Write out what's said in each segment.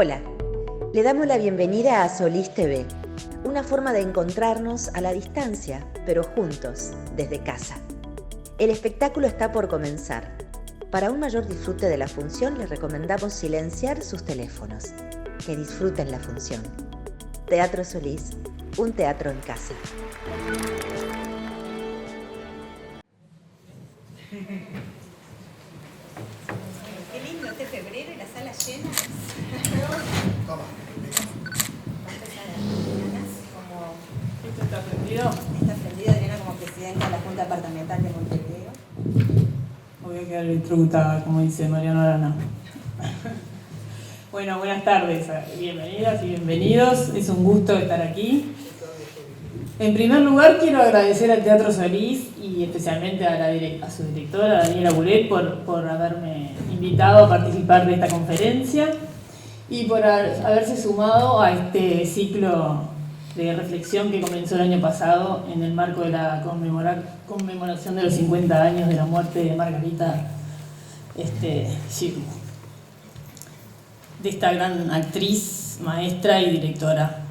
Hola, le damos la bienvenida a Solís TV, una forma de encontrarnos a la distancia, pero juntos, desde casa. El espectáculo está por comenzar. Para un mayor disfrute de la función, les recomendamos silenciar sus teléfonos. Que disfruten la función. Teatro Solís, un teatro en casa. Qué lindo este febrero y la sala llena. Toma. Va a empezar Adriana como... ¿Esto está prendido? Está prendida Adriana como presidenta de la Junta Departamental de Montevideo. Voy a quedar electrocutada, como dice Mariano Arana. Bueno, buenas tardes, bienvenidas y bienvenidos. Es un gusto estar aquí. En primer lugar, quiero agradecer al Teatro Solís y especialmente a su directora, Daniela Buret, por haberme invitado a participar de esta conferencia y por haberse sumado a este ciclo de reflexión que comenzó el año pasado en el marco de la conmemoración de los 50 años de la muerte de Margarita Xirgu, de esta gran actriz, maestra y directora,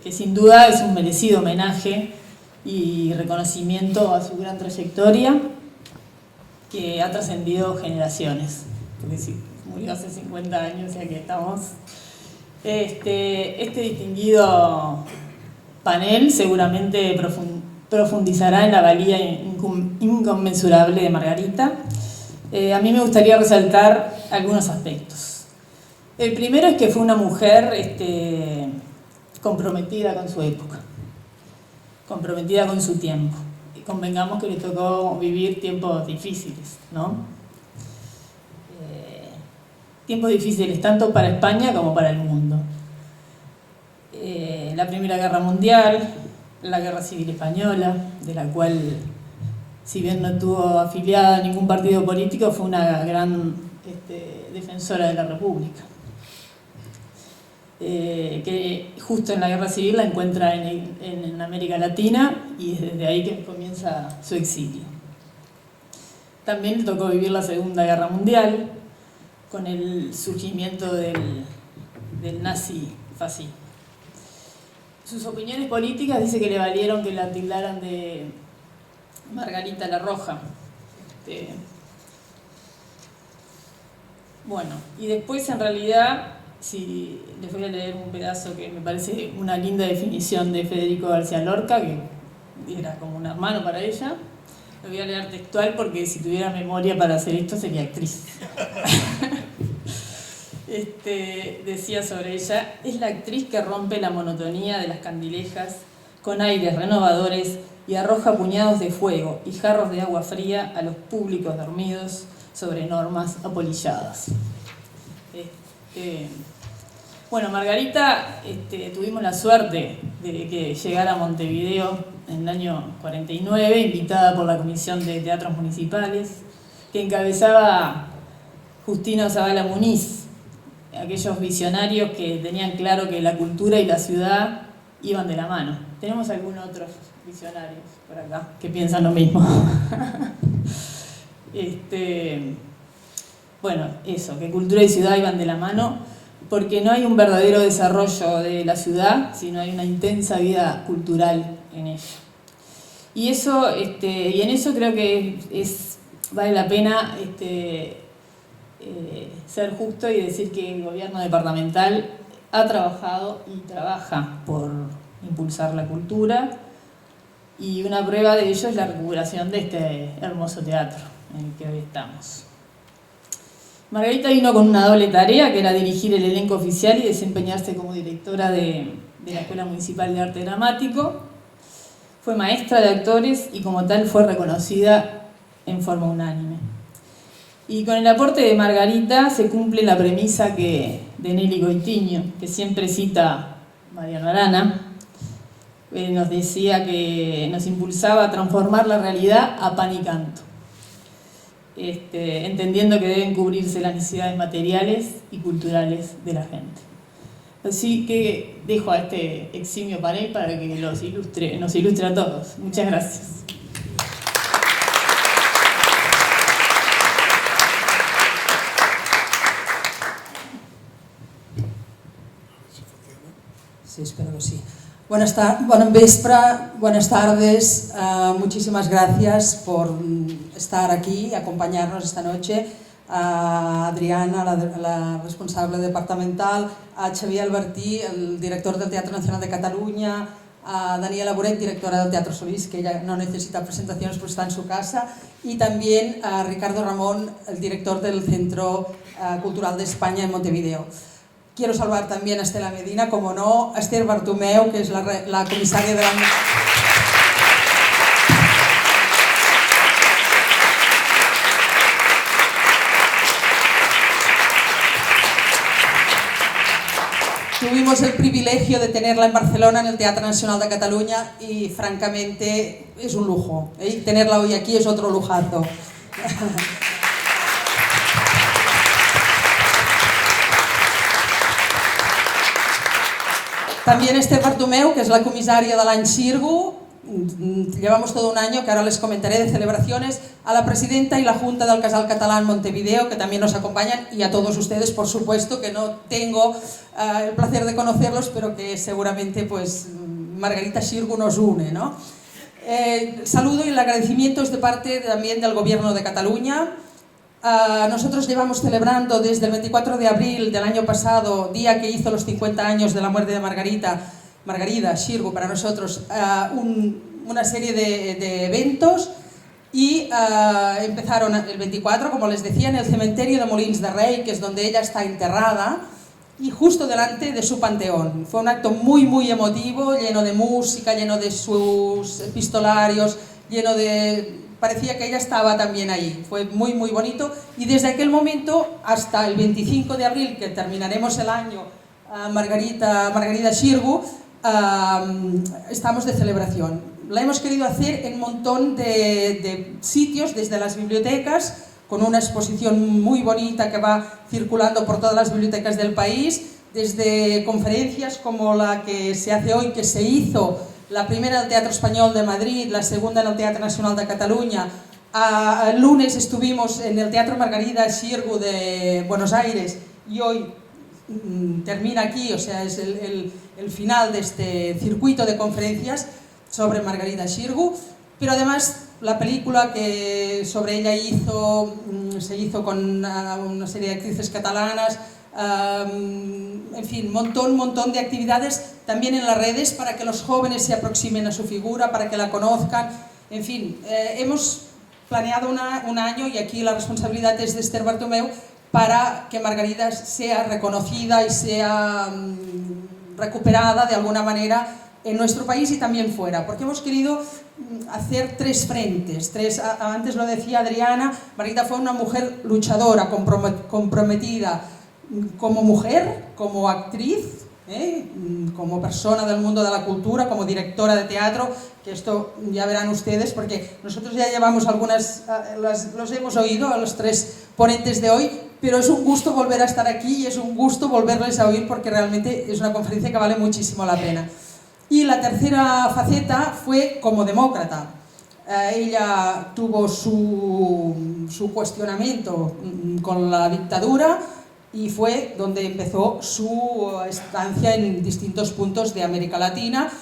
que sin duda es un merecido homenaje y reconocimiento a su gran trayectoria que ha trascendido generaciones, porque sí, murió hace 50 años, ya que estamos. Este distinguido panel seguramente profundizará en la valía inconmensurable de Margarita. A mí me gustaría resaltar algunos aspectos. El primero es que fue una mujer comprometida con su época, comprometida con su tiempo. Y convengamos que le tocó vivir tiempos difíciles, ¿no? Tiempos difíciles tanto para España como para el mundo. La Primera Guerra Mundial, la Guerra Civil Española, de la cual, si bien no estuvo afiliada a ningún partido político, fue una gran defensora de la República. Que justo en la Guerra Civil la encuentra en América Latina y es desde ahí que comienza su exilio. También le tocó vivir la Segunda Guerra Mundial con el surgimiento del nazi-fascismo. Sus opiniones políticas dice que le valieron que la tildaran de Margarita la Roja. Bueno, y después en realidad, si les voy a leer un pedazo que me parece una linda definición de Federico García Lorca, que era como un hermano para ella. Lo voy a leer textual porque si tuviera memoria para hacer esto sería actriz. Decía sobre ella: es la actriz que rompe la monotonía de las candilejas con aires renovadores y arroja puñados de fuego y jarros de agua fría a los públicos dormidos sobre normas apolilladas. Bueno, Margarita, tuvimos la suerte de que llegara a Montevideo en el año 49, invitada por la Comisión de Teatros Municipales, que encabezaba Justino Zavala Muniz, aquellos visionarios que tenían claro que la cultura y la ciudad iban de la mano. Tenemos algunos otros visionarios por acá que piensan lo mismo. Bueno, eso, que cultura y ciudad iban de la mano, porque no hay un verdadero desarrollo de la ciudad, sino hay una intensa vida cultural en ella. Y eso, y en eso creo que vale la pena ser justo y decir que el gobierno departamental ha trabajado y trabaja por impulsar la cultura, y una prueba de ello es la recuperación de este hermoso teatro en el que hoy estamos. Margarita vino con una doble tarea, que era dirigir el elenco oficial y desempeñarse como directora de la Escuela Municipal de Arte Dramático. Fue maestra de actores y como tal fue reconocida en forma unánime. Y con el aporte de Margarita se cumple la premisa de Nelly Goitiño, que siempre cita Mariano Arana. Nos decía que nos impulsaba a transformar la realidad a pan y canto. Entendiendo que deben cubrirse las necesidades materiales y culturales de la gente. Así que dejo a este eximio panel para que nos ilustre a todos. Muchas gracias. Sí, espero que sí. Buenas tardes. Muchísimas gracias por estar aquí y acompañarnos esta noche. A Adriana, la responsable departamental, a Xavier Albertí, el director del Teatro Nacional de Cataluña, a Daniela Boret, directora del Teatro Solís, que ella no necesita presentaciones porque está en su casa, y también a Ricardo Ramón, el director del Centro Cultural de España en Montevideo. Quiero saludar también a Estela Medina, como no, a Esther Bartomeu, que es la comisaria de la... Tuvimos el privilegio de tenerla en Barcelona, en el Teatro Nacional de Cataluña, y francamente es un lujo. Tenerla hoy aquí es otro lujazo. También Esther Bartomeu, que es la comisaria de l'any Xirgu. Llevamos todo un año, que ahora les comentaré, de celebraciones, a la presidenta y la Junta del Casal Català en Montevideo, que también nos acompañan, y a todos ustedes, por supuesto, que no tengo el placer de conocerlos, pero que seguramente pues, Margarita Xirgu nos une, ¿no? Saludo y el agradecimiento es de parte también del Gobierno de Cataluña. Nosotros llevamos celebrando desde el 24 de abril del año pasado, día que hizo los 50 años de la muerte de Margarida Xirgu para nosotros, una serie de eventos, y empezaron el 24, como les decía, en el cementerio de Molins de Rei, que es donde ella está enterrada, y justo delante de su panteón. Fue un acto muy, muy emotivo, lleno de música, lleno de sus epistolarios, lleno de... Parecía que ella estaba también ahí. Fue muy, muy bonito, y desde aquel momento hasta el 25 de abril, que terminaremos el año Margarida Xirgu, estamos de celebración. La hemos querido hacer en un montón de sitios, desde las bibliotecas, con una exposición muy bonita que va circulando por todas las bibliotecas del país, desde conferencias como la que se hace hoy, que se hizo la primera en el Teatro Español de Madrid, la segunda en el Teatro Nacional de Cataluña. El lunes estuvimos en el Teatro Margarida Xirgu de Buenos Aires, y hoy termina aquí, o sea, es el final de este circuito de conferencias sobre Margarida Xirgu. Pero además la película que sobre ella se hizo con una serie de actrices catalanas, en fin, montón de actividades también en las redes para que los jóvenes se aproximen a su figura, para que la conozcan. En fin, hemos planeado un año, y aquí la responsabilidad es de Esther Bartomeu, para que Margarida sea reconocida y sea recuperada de alguna manera en nuestro país y también fuera, porque hemos querido hacer tres frentes. Antes lo decía Adriana, Margarida fue una mujer luchadora, comprometida, como mujer, como actriz, como persona del mundo de la cultura, como directora de teatro, que esto ya verán ustedes, porque nosotros ya llevamos algunas, los hemos oído a los tres ponentes de hoy, pero es un gusto volver a estar aquí y es un gusto volverles a oír, porque realmente es una conferencia que vale muchísimo la pena. Y la tercera faceta fue como demócrata. Ella tuvo su cuestionamiento con la dictadura, y fue donde empezó su estancia en distintos puntos de América Latina,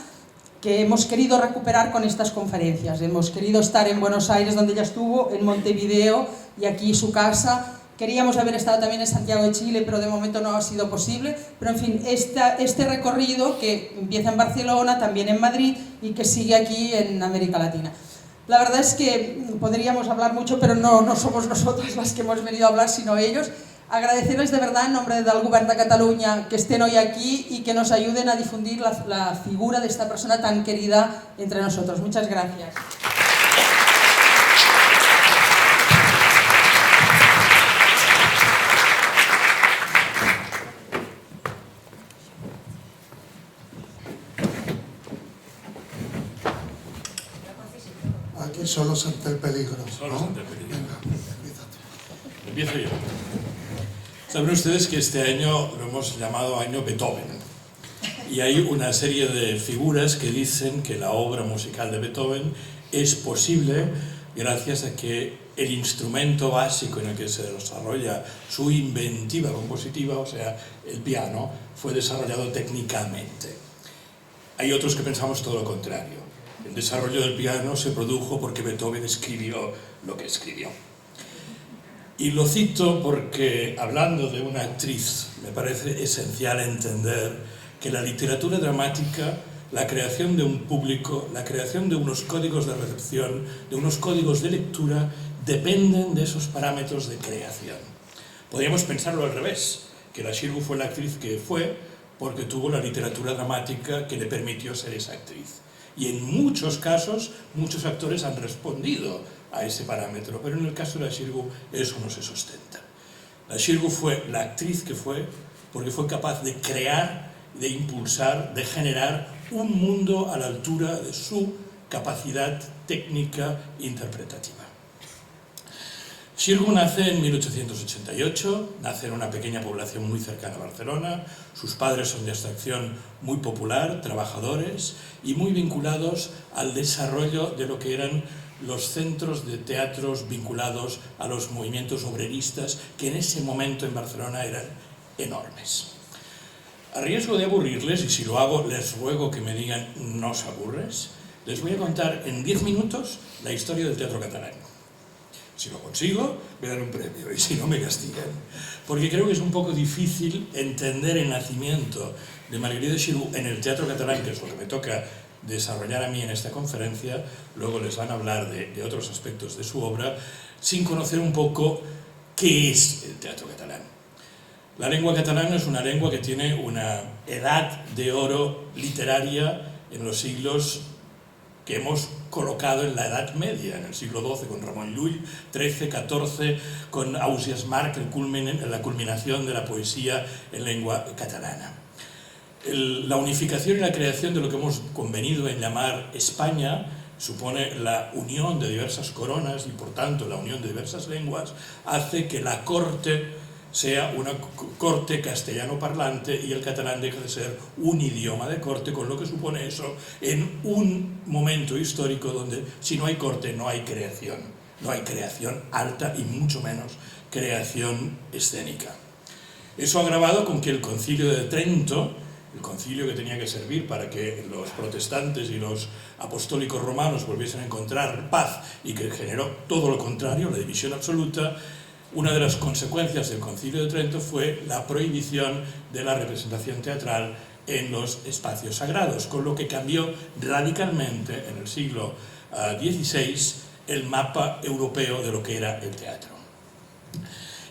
que hemos querido recuperar con estas conferencias. Hemos querido estar en Buenos Aires, donde ella estuvo, en Montevideo, y aquí su casa. Queríamos haber estado también en Santiago de Chile, pero de momento no ha sido posible. Pero en fin, este recorrido que empieza en Barcelona, también en Madrid, y que sigue aquí en América Latina. La verdad es que podríamos hablar mucho, pero no somos nosotros las que hemos venido a hablar, sino ellos. Agradecerles de verdad en nombre del Govern de Cataluña que estén hoy aquí y que nos ayuden a difundir la figura de esta persona tan querida entre nosotros. Muchas gracias. Aquí solos ante el peligro, ¿no? Solos ante el peligro. Venga, empieza tú. Empiezo yo. Saben ustedes que este año lo hemos llamado Año Beethoven, y hay una serie de figuras que dicen que la obra musical de Beethoven es posible gracias a que el instrumento básico en el que se desarrolla su inventiva compositiva, o sea, el piano, fue desarrollado técnicamente. Hay otros que pensamos todo lo contrario. El desarrollo del piano se produjo porque Beethoven escribió lo que escribió. Y lo cito porque, hablando de una actriz, me parece esencial entender que la literatura dramática, la creación de un público, la creación de unos códigos de recepción, de unos códigos de lectura, dependen de esos parámetros de creación. Podríamos pensarlo al revés, que la Xirgu fue la actriz que fue porque tuvo la literatura dramática que le permitió ser esa actriz. Y en muchos casos, muchos actores han respondido a ese parámetro, pero en el caso de la Xirgu eso no se sustenta. La Xirgu fue la actriz que fue porque fue capaz de crear, de impulsar, de generar un mundo a la altura de su capacidad técnica interpretativa. Xirgu nace en 1888, nace en una pequeña población muy cercana a Barcelona. Sus padres son de extracción muy popular, trabajadores y muy vinculados al desarrollo de lo que eran los centros de teatros vinculados a los movimientos obreristas que en ese momento en Barcelona eran enormes. A riesgo de aburrirles, y si lo hago les ruego que me digan no os aburres, les voy a contar en 10 minutos la historia del teatro catalán. Si lo consigo, me dan un premio, y si no, me castigan. Porque creo que es un poco difícil entender el nacimiento de Margarida Xirgu en el teatro catalán, que es lo que me toca desarrollar a mí en esta conferencia. Luego les van a hablar de otros aspectos de su obra, sin conocer un poco qué es el teatro catalán. La lengua catalana es una lengua que tiene una edad de oro literaria en los siglos que hemos colocado en la Edad Media, en el siglo XII con Ramon Llull, XIII, XIV, con Ausiàs March, la culminación de la poesía en lengua catalana. La unificación y la creación de lo que hemos convenido en llamar España supone la unión de diversas coronas y por tanto la unión de diversas lenguas, hace que la corte sea una corte castellano parlante y el catalán deja de ser un idioma de corte, con lo que supone eso en un momento histórico donde si no hay corte no hay creación alta y mucho menos creación escénica. Eso agravado con que el Concilio de Trento, el concilio que tenía que servir para que los protestantes y los apostólicos romanos volviesen a encontrar paz y que generó todo lo contrario, la división absoluta. Una de las consecuencias del Concilio de Trento fue la prohibición de la representación teatral en los espacios sagrados, con lo que cambió radicalmente en el siglo XVI el mapa europeo de lo que era el teatro.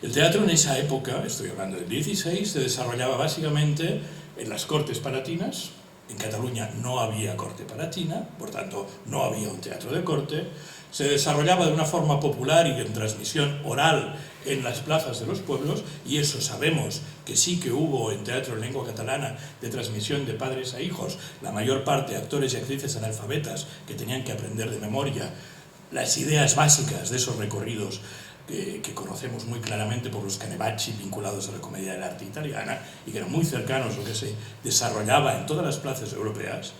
El teatro en esa época, estoy hablando del XVI, se desarrollaba básicamente en las Cortes Palatinas. En Cataluña no había corte palatina, por tanto no había un teatro de corte. Se desarrollaba de una forma popular y en transmisión oral en las plazas de los pueblos, y eso sabemos que sí que hubo en teatro en lengua catalana de transmisión de padres a hijos, la mayor parte actores y actrices analfabetas que tenían que aprender de memoria las ideas básicas de esos recorridos que conocemos muy claramente por los Canevacci vinculados a la comedia del arte italiana y que eran muy cercanos a lo que se desarrollaba en todas las plazas europeas.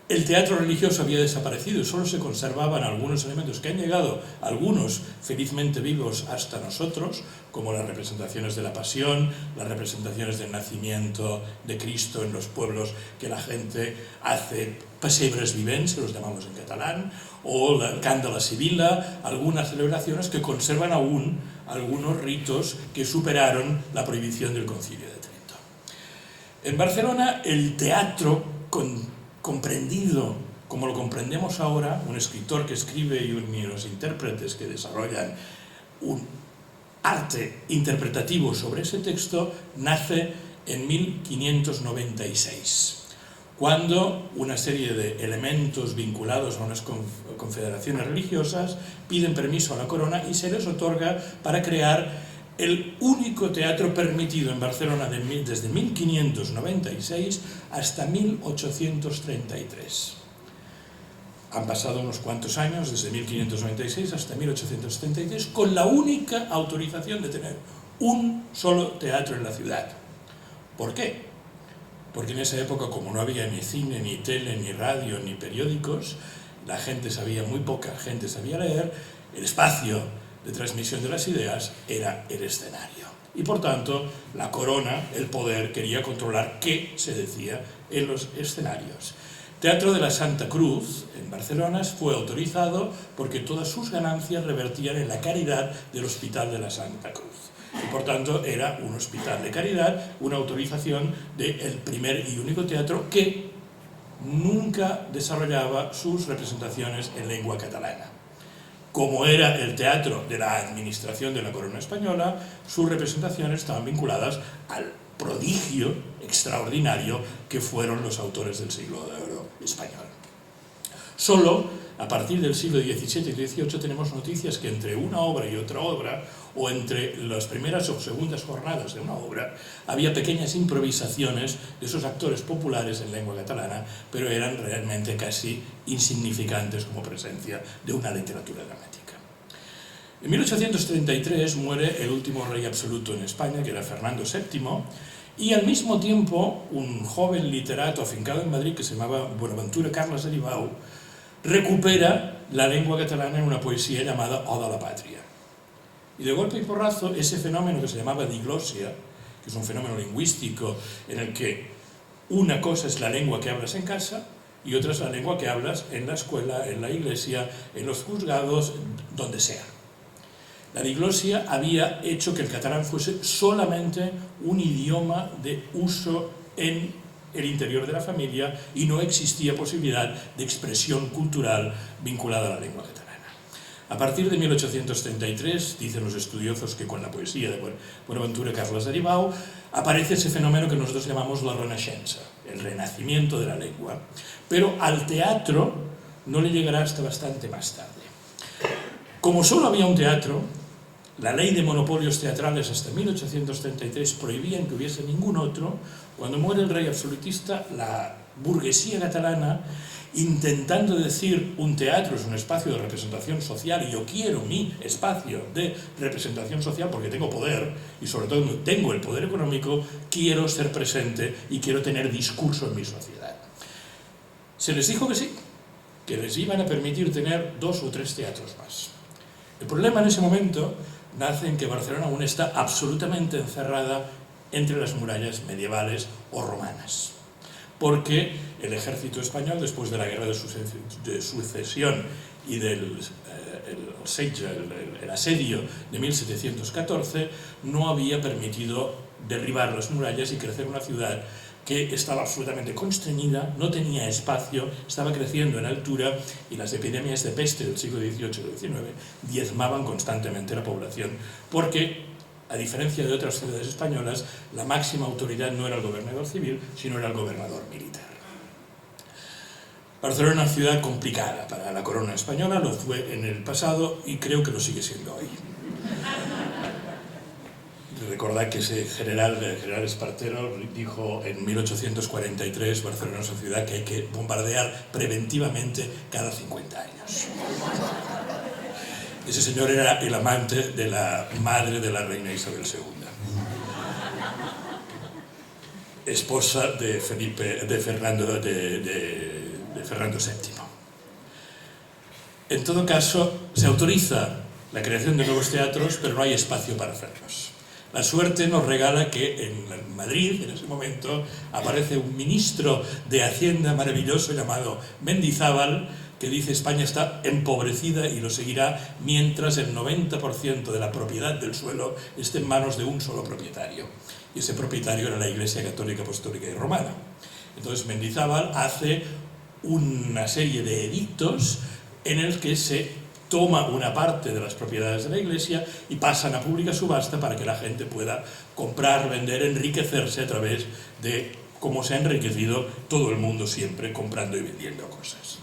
El teatro religioso había desaparecido y solo se conservaban algunos elementos que han llegado, algunos felizmente vivos hasta nosotros, como las representaciones de la Pasión, las representaciones del nacimiento de Cristo en los pueblos que la gente hace pesebres vivents, que los llamamos en catalán, o el cant de la Sibila, algunas celebraciones que conservan aún algunos ritos que superaron la prohibición del Concilio de Trento. En Barcelona el teatro comprendido como lo comprendemos ahora, un escritor que escribe y unos intérpretes que desarrollan un arte interpretativo sobre ese texto, nace en 1596, cuando una serie de elementos vinculados a unas confederaciones religiosas piden permiso a la corona y se les otorga para crear el único teatro permitido en Barcelona desde 1596 hasta 1833. Han pasado unos cuantos años, desde 1596 hasta 1833, con la única autorización de tener un solo teatro en la ciudad. ¿Por qué? Porque en esa época, como no había ni cine, ni tele, ni radio, ni periódicos, la gente sabía, muy poca gente sabía leer, el espacio de transmisión de las ideas era el escenario. y por tanto la corona, el poder, quería controlar qué se decía en los escenarios. Teatro de la Santa Cruz, en Barcelona, fue autorizado porque todas sus ganancias revertían en la caridad del Hospital de la Santa Cruz. Y por tanto era un hospital de caridad, una autorización del primer y único teatro que nunca desarrollaba sus representaciones en lengua catalana. Como era el teatro de la administración de la corona española, sus representaciones estaban vinculadas al prodigio extraordinario que fueron los autores del siglo de oro español. Solo a partir del siglo XVII y XVIII tenemos noticias que entre una obra y otra obra, o entre las primeras o segundas jornadas de una obra, había pequeñas improvisaciones de esos actores populares en lengua catalana, pero eran realmente casi insignificantes como presencia de una literatura dramática. En 1833 muere el último rey absoluto en España, que era Fernando VII, y al mismo tiempo un joven literato afincado en Madrid que se llamaba Bonaventura Carles Aribau recupera la lengua catalana en una poesía llamada Oda a la Patria. Y de golpe y porrazo, ese fenómeno que se llamaba diglosia, que es un fenómeno lingüístico en el que una cosa es la lengua que hablas en casa y otra es la lengua que hablas en la escuela, en la iglesia, en los juzgados, donde sea. La diglosia había hecho que el catalán fuese solamente un idioma de uso en el interior de la familia y no existía posibilidad de expresión cultural vinculada a la lengua catalana. A partir de 1833, dicen los estudiosos que con la poesía de Bonaventura Carles Aribau aparece ese fenómeno que nosotros llamamos la Renaixença, el renacimiento de la lengua, pero al teatro no le llegará hasta bastante más tarde. Como solo había un teatro, la ley de monopolios teatrales hasta 1833 prohibían que hubiese ningún otro. Cuando muere el rey absolutista, la burguesía catalana, intentando decir un teatro es un espacio de representación social y yo quiero mi espacio de representación social porque tengo poder y sobre todo tengo el poder económico, quiero ser presente y quiero tener discurso en mi sociedad. Se les dijo que sí, que les iban a permitir tener 2 o 3 teatros más. El problema en ese momento nace en que Barcelona aún está absolutamente encerrada entre las murallas medievales o romanas, porque el ejército español, después de la guerra de sucesión y del el asedio de 1714, no había permitido derribar las murallas y crecer una ciudad que estaba absolutamente constreñida, no tenía espacio, estaba creciendo en altura y las epidemias de peste del siglo XVIII y XIX diezmaban constantemente la población, porque, a diferencia de otras ciudades españolas, la máxima autoridad no era el gobernador civil, sino era el gobernador militar. Barcelona era una ciudad complicada para la corona española, lo fue en el pasado y creo que lo sigue siendo hoy. Recordad que ese general Espartero dijo en 1843, Barcelona es una ciudad que hay que bombardear preventivamente cada 50 años. Ese señor era el amante de la madre de la reina Isabel II, esposa de Fernando VII. En todo caso, se autoriza la creación de nuevos teatros, pero no hay espacio para hacerlos. La suerte nos regala que en Madrid, en ese momento, aparece un ministro de Hacienda maravilloso llamado Mendizábal, que dice España está empobrecida y lo seguirá mientras el 90% de la propiedad del suelo esté en manos de un solo propietario. Y ese propietario era la Iglesia Católica, Apostólica y Romana. Entonces Mendizábal hace una serie de edictos en el que se toma una parte de las propiedades de la Iglesia y pasan a pública subasta para que la gente pueda comprar, vender, enriquecerse a través de cómo se ha enriquecido todo el mundo siempre comprando y vendiendo cosas.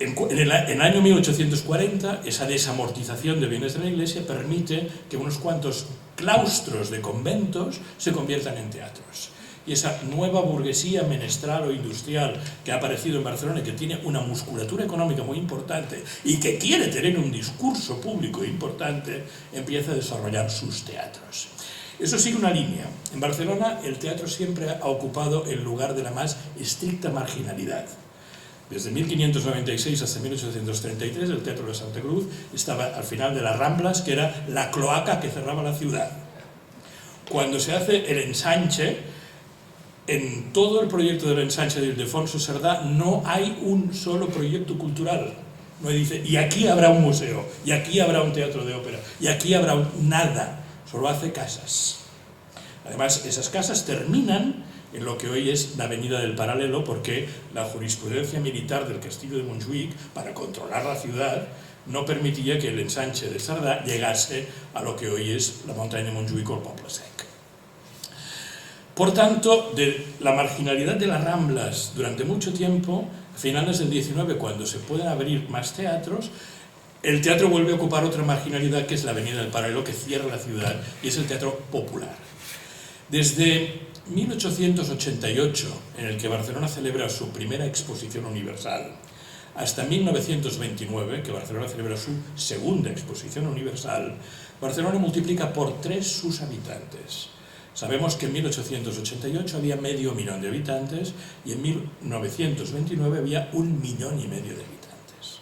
En el año 1840, esa desamortización de bienes de la Iglesia permite que unos cuantos claustros de conventos se conviertan en teatros. Y esa nueva burguesía menestral o industrial que ha aparecido en Barcelona y que tiene una musculatura económica muy importante y que quiere tener un discurso público importante, empieza a desarrollar sus teatros. Eso sigue una línea. En Barcelona el teatro siempre ha ocupado el lugar de la más estricta marginalidad. Desde 1596 hasta 1833 el Teatro de Santa Cruz estaba al final de las Ramblas, que era la cloaca que cerraba la ciudad. cuando se hace el ensanche, en todo el proyecto del ensanche de Ildefonso Cerdá no hay un solo proyecto cultural. No dice, y aquí habrá un museo, y aquí habrá un teatro de ópera, y aquí habrá nada. Solo hace casas. Además, esas casas terminan en lo que hoy es la Avenida del Paralelo, porque la jurisprudencia militar del castillo de Montjuïc, para controlar la ciudad, no permitía que el ensanche de Cerdá llegase a lo que hoy es la montaña de Montjuïc o el Poble Sec. Por tanto, de la marginalidad de las Ramblas durante mucho tiempo, a finales del 19, cuando se pueden abrir más teatros, el teatro vuelve a ocupar otra marginalidad, que es la Avenida del Paralelo, que cierra la ciudad, y es el teatro popular. Desde 1888, en el que Barcelona celebra su primera exposición universal, hasta 1929, que Barcelona celebra su segunda exposición universal, Barcelona multiplica por 3 sus habitantes. Sabemos que en 1888 había 500.000 de habitantes y en 1929 había 1,5 millones de habitantes.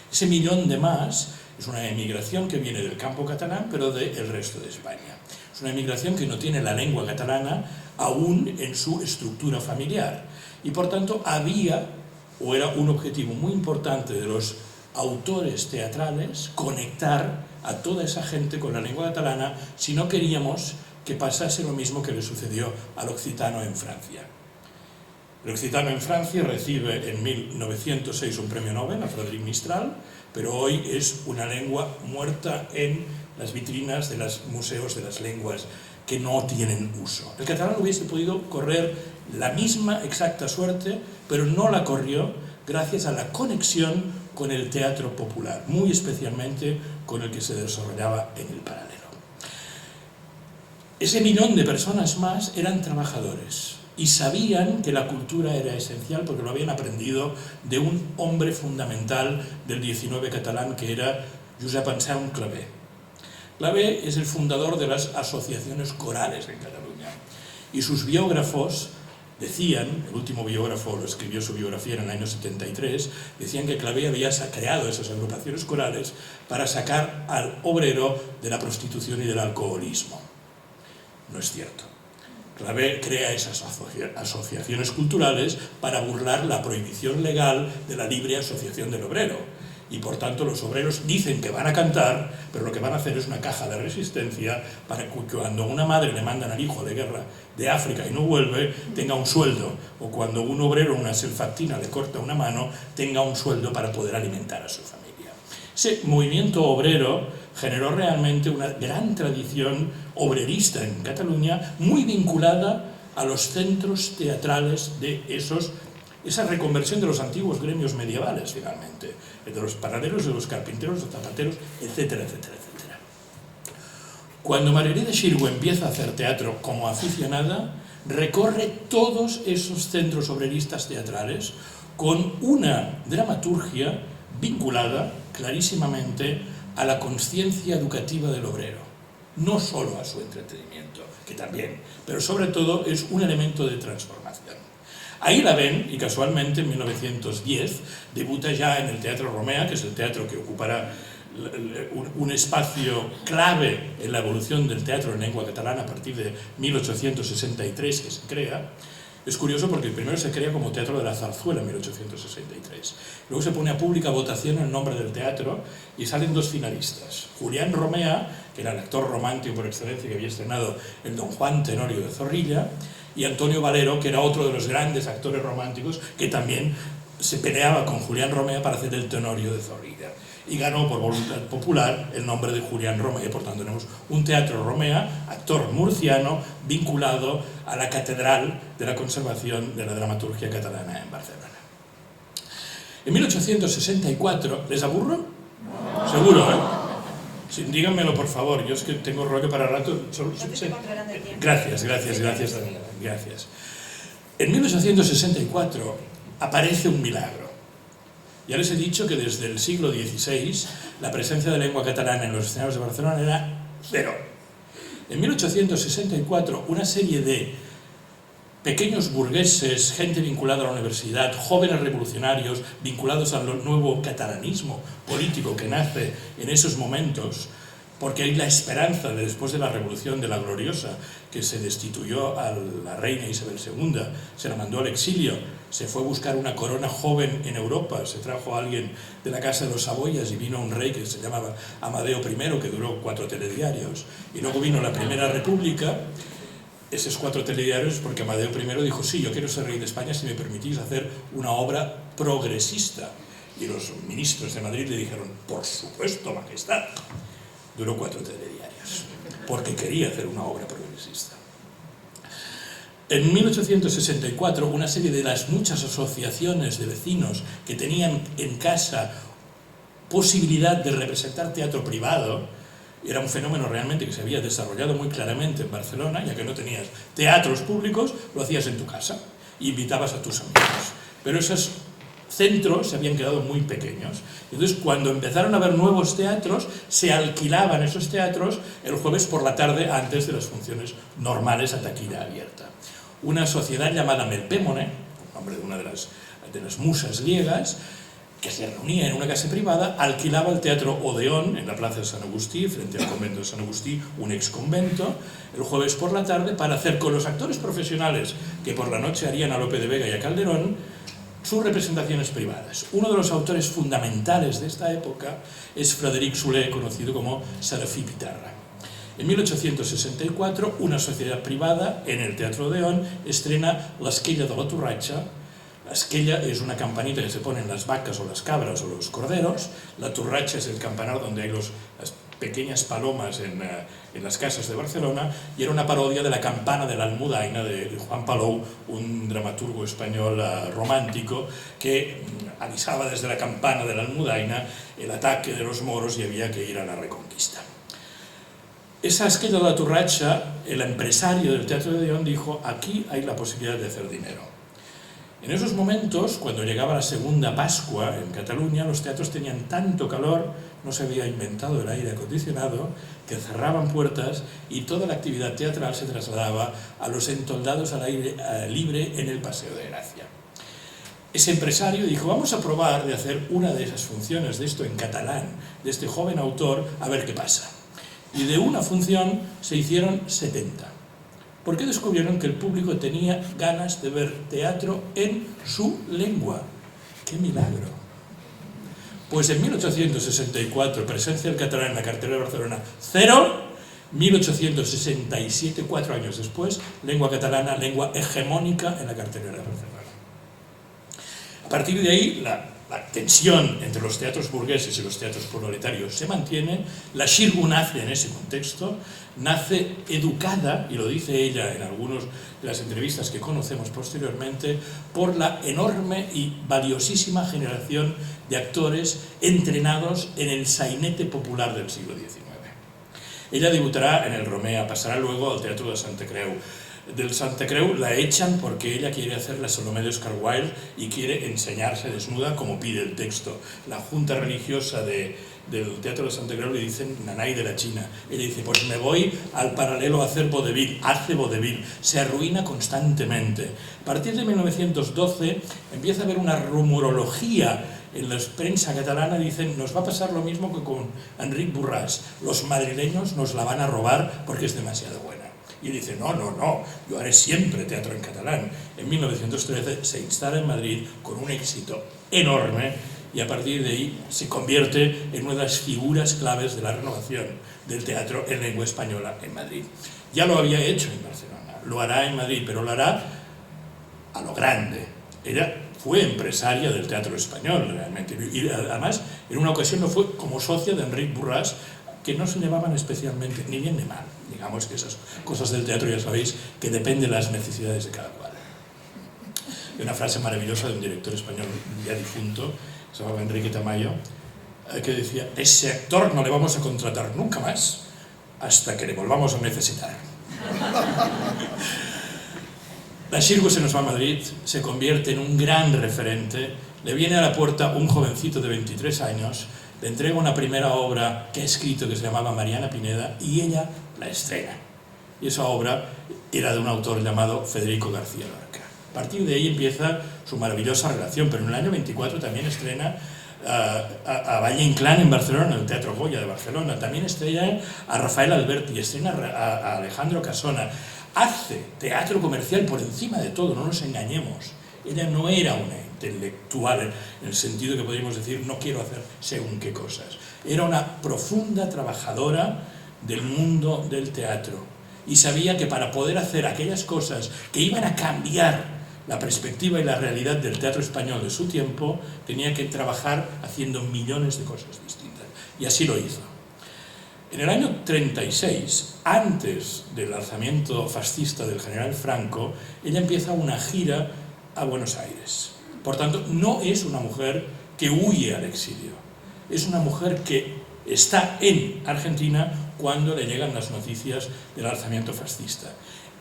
Ese millón de más es una emigración que viene del campo catalán, pero del resto de España. Es una emigración que no tiene la lengua catalana aún en su estructura familiar. Y por tanto había, o era un objetivo muy importante de los autores teatrales, conectar a toda esa gente con la lengua catalana si no queríamos que pasase lo mismo que le sucedió al occitano en Francia. El occitano en Francia recibe en 1906 un premio Nobel a Frédéric Mistral, pero hoy es una lengua muerta en las vitrinas de los museos de las lenguas que no tienen uso. El catalán hubiese podido correr la misma exacta suerte, pero no la corrió gracias a la conexión con el teatro popular, muy especialmente con el que se desarrollaba en el Paralelo. Ese millón de personas más eran trabajadores y sabían que la cultura era esencial porque lo habían aprendido de un hombre fundamental del 19 catalán que era Josep Anselm Clavé. Clavé es el fundador de las asociaciones corales en Cataluña y sus biógrafos decían, el último biógrafo lo escribió su biografía en el año 73, decían que Clavé había creado esas agrupaciones corales para sacar al obrero de la prostitución y del alcoholismo. No es cierto. Clavé crea esas asociaciones culturales para burlar la prohibición legal de la libre asociación del obrero. Y por tanto los obreros dicen que van a cantar, pero lo que van a hacer es una caja de resistencia para que cuando una madre le mandan al hijo de guerra de África y no vuelve, tenga un sueldo. O cuando un obrero, una selfactina, le corta una mano, tenga un sueldo para poder alimentar a su familia. Ese movimiento obrero generó realmente una gran tradición obrerista en Cataluña, muy vinculada a los centros teatrales de esa reconversión de los antiguos gremios medievales, finalmente, de los panaderos, de los carpinteros, de los zapateros, etcétera, etcétera, etcétera. Cuando Margarida Xirgu empieza a hacer teatro como aficionada, recorre todos esos centros obreristas teatrales con una dramaturgia vinculada clarísimamente a la conciencia educativa del obrero, no solo a su entretenimiento, que también, pero sobre todo es un elemento de transformación. Ahí la ven, y casualmente en 1910 debuta ya en el Teatro Romea, que es el teatro que ocupará un espacio clave en la evolución del teatro en lengua catalana a partir de 1863 que se crea. Es curioso porque primero se crea como Teatro de la Zarzuela en 1863. Luego se pone a pública votación el nombre del teatro y salen 2 finalistas. Julián Romea, que era el actor romántico por excelencia que había estrenado el Don Juan Tenorio de Zorrilla, y Antonio Valero, que era otro de los grandes actores románticos que también se peleaba con Julián Romea para hacer el Tenorio de Zorrilla. Y ganó por voluntad popular el nombre de Julián Romea. Por tanto, tenemos un Teatro Romea, actor murciano, vinculado a la catedral de la conservación de la dramaturgia catalana en Barcelona. En 1864, ¿les aburro? No. Seguro, ¿eh? Sí, díganmelo, por favor. Yo es que tengo rollo para rato. Gracias, Daniela. Gracias. En 1864 aparece un milagro. Ya les he dicho que desde el siglo XVI la presencia de lengua catalana en los escenarios de Barcelona era 0. En 1864 una serie de pequeños burgueses, gente vinculada a la universidad, jóvenes revolucionarios vinculados al nuevo catalanismo político que nace en esos momentos, porque hay la esperanza de después de la Revolución de la Gloriosa, que se destituyó a la reina Isabel II, se la mandó al exilio, se fue a buscar una corona joven en Europa, se trajo a alguien de la casa de los Saboyas y vino un rey que se llamaba Amadeo I, que duró 4 telediarios, y luego vino la Primera República. Esos 4 telediarios porque Amadeo I dijo: sí, yo quiero ser rey de España si me permitís hacer una obra progresista. Y los ministros de Madrid le dijeron: por supuesto, majestad. Duró 4 telediarios, porque quería hacer una obra progresista. En 1864, una serie de las muchas asociaciones de vecinos que tenían en casa posibilidad de representar teatro privado, era un fenómeno realmente que se había desarrollado muy claramente en Barcelona, ya que no tenías teatros públicos, lo hacías en tu casa, e invitabas a tus amigos. Pero esos centros se habían quedado muy pequeños. Entonces, cuando empezaron a haber nuevos teatros, se alquilaban esos teatros el jueves por la tarde antes de las funciones normales a taquilla abierta. Una sociedad llamada Melpémone, nombre de una de las musas griegas, que se reunía en una casa privada, alquilaba el Teatro Odeón en la plaza de San Agustí, frente al convento de San Agustí, un exconvento, el jueves por la tarde, para hacer con los actores profesionales que por la noche harían a Lope de Vega y a Calderón sus representaciones privadas. Uno de los autores fundamentales de esta época es Frederic Soler, conocido como Serafí Pitarra. En 1864, una sociedad privada en el Teatro Odeón estrena L'Esquella de la Torratxa. La esquella es una campanita que se pone en las vacas o las cabras o los corderos. La torratxa es el campanar donde hay las pequeñas palomas en las casas de Barcelona, y era una parodia de la campana de la Almudaina de Juan Palou, un dramaturgo español romántico que avisaba desde la campana de la Almudaina el ataque de los moros y había que ir a la reconquista. Esa esquella de la torratxa, el empresario del Teatro de Odeón dijo: aquí hay la posibilidad de hacer dinero. En esos momentos, cuando llegaba la segunda Pascua en Cataluña, los teatros tenían tanto calor, no se había inventado el aire acondicionado, que cerraban puertas y toda la actividad teatral se trasladaba a los entoldados al aire libre en el Paseo de Gracia. Ese empresario dijo: vamos a probar de hacer una de esas funciones de esto en catalán, de este joven autor, a ver qué pasa. Y de una función se hicieron 70. Porque descubrieron que el público tenía ganas de ver teatro en su lengua. ¡Qué milagro! Pues en 1864, presencia del catalán en la cartelera de Barcelona, 0. 1867, 4 años después, lengua catalana, lengua hegemónica en la cartelera de Barcelona. A partir de ahí, la tensión entre los teatros burgueses y los teatros proletarios se mantiene. La Xirgu nace en ese contexto, nace educada, y lo dice ella en algunas de las entrevistas que conocemos posteriormente, por la enorme y valiosísima generación de actores entrenados en el sainete popular del siglo XIX. Ella debutará en el Romea, pasará luego al Teatro de Santa Creu. Del Santa Creu la echan porque ella quiere hacer la Salomé de Oscar Wilde y quiere enseñarse desnuda como pide el texto. La junta religiosa del Teatro de Santa Creu le dicen nanay de la China. Ella dice: pues me voy al paralelo a hacer vodevil. Hace vodevil, se arruina constantemente. A partir de 1912 empieza a haber una rumorología en la prensa catalana. Dicen: nos va a pasar lo mismo que con Enric Borràs, los madrileños nos la van a robar porque es demasiado buena. Y dice: no, yo haré siempre teatro en catalán. En 1913 se instala en Madrid con un éxito enorme, y a partir de ahí se convierte en una de las figuras claves de la renovación del teatro en lengua española en Madrid. Ya lo había hecho en Barcelona, lo hará en Madrid, pero lo hará a lo grande. Ella fue empresaria del teatro español realmente, y además en una ocasión lo fue como socia de Enric Borràs, que no se llevaban especialmente ni bien ni mal. Digamos que esas cosas del teatro, ya sabéis, que dependen de las necesidades de cada cual. Hay una frase maravillosa de un director español ya difunto, se llamaba Enrique Tamayo, que decía: ese actor no le vamos a contratar nunca más hasta que le volvamos a necesitar. La Xirgu se nos va a Madrid, se convierte en un gran referente, le viene a la puerta un jovencito de 23 años, le entrega una primera obra que ha escrito que se llamaba Mariana Pineda, y ella la estrena. Y esa obra era de un autor llamado Federico García Lorca. A partir de ahí empieza su maravillosa relación, pero en el año 24 también estrena a Valle Inclán en Barcelona, en el Teatro Goya de Barcelona. También estrella a Rafael Alberti, estrena a Alejandro Casona. Hace teatro comercial por encima de todo, no nos engañemos. Ella no era una intelectual en el sentido que podríamos decir no quiero hacer según qué cosas. Era una profunda trabajadora del mundo del teatro y sabía que para poder hacer aquellas cosas que iban a cambiar la perspectiva y la realidad del teatro español de su tiempo, tenía que trabajar haciendo millones de cosas distintas. Y así lo hizo. En el año 36, antes del alzamiento fascista del general Franco, ella empieza una gira a Buenos Aires. Por tanto, no es una mujer que huye al exilio. Es una mujer que está en Argentina cuando le llegan las noticias del alzamiento fascista.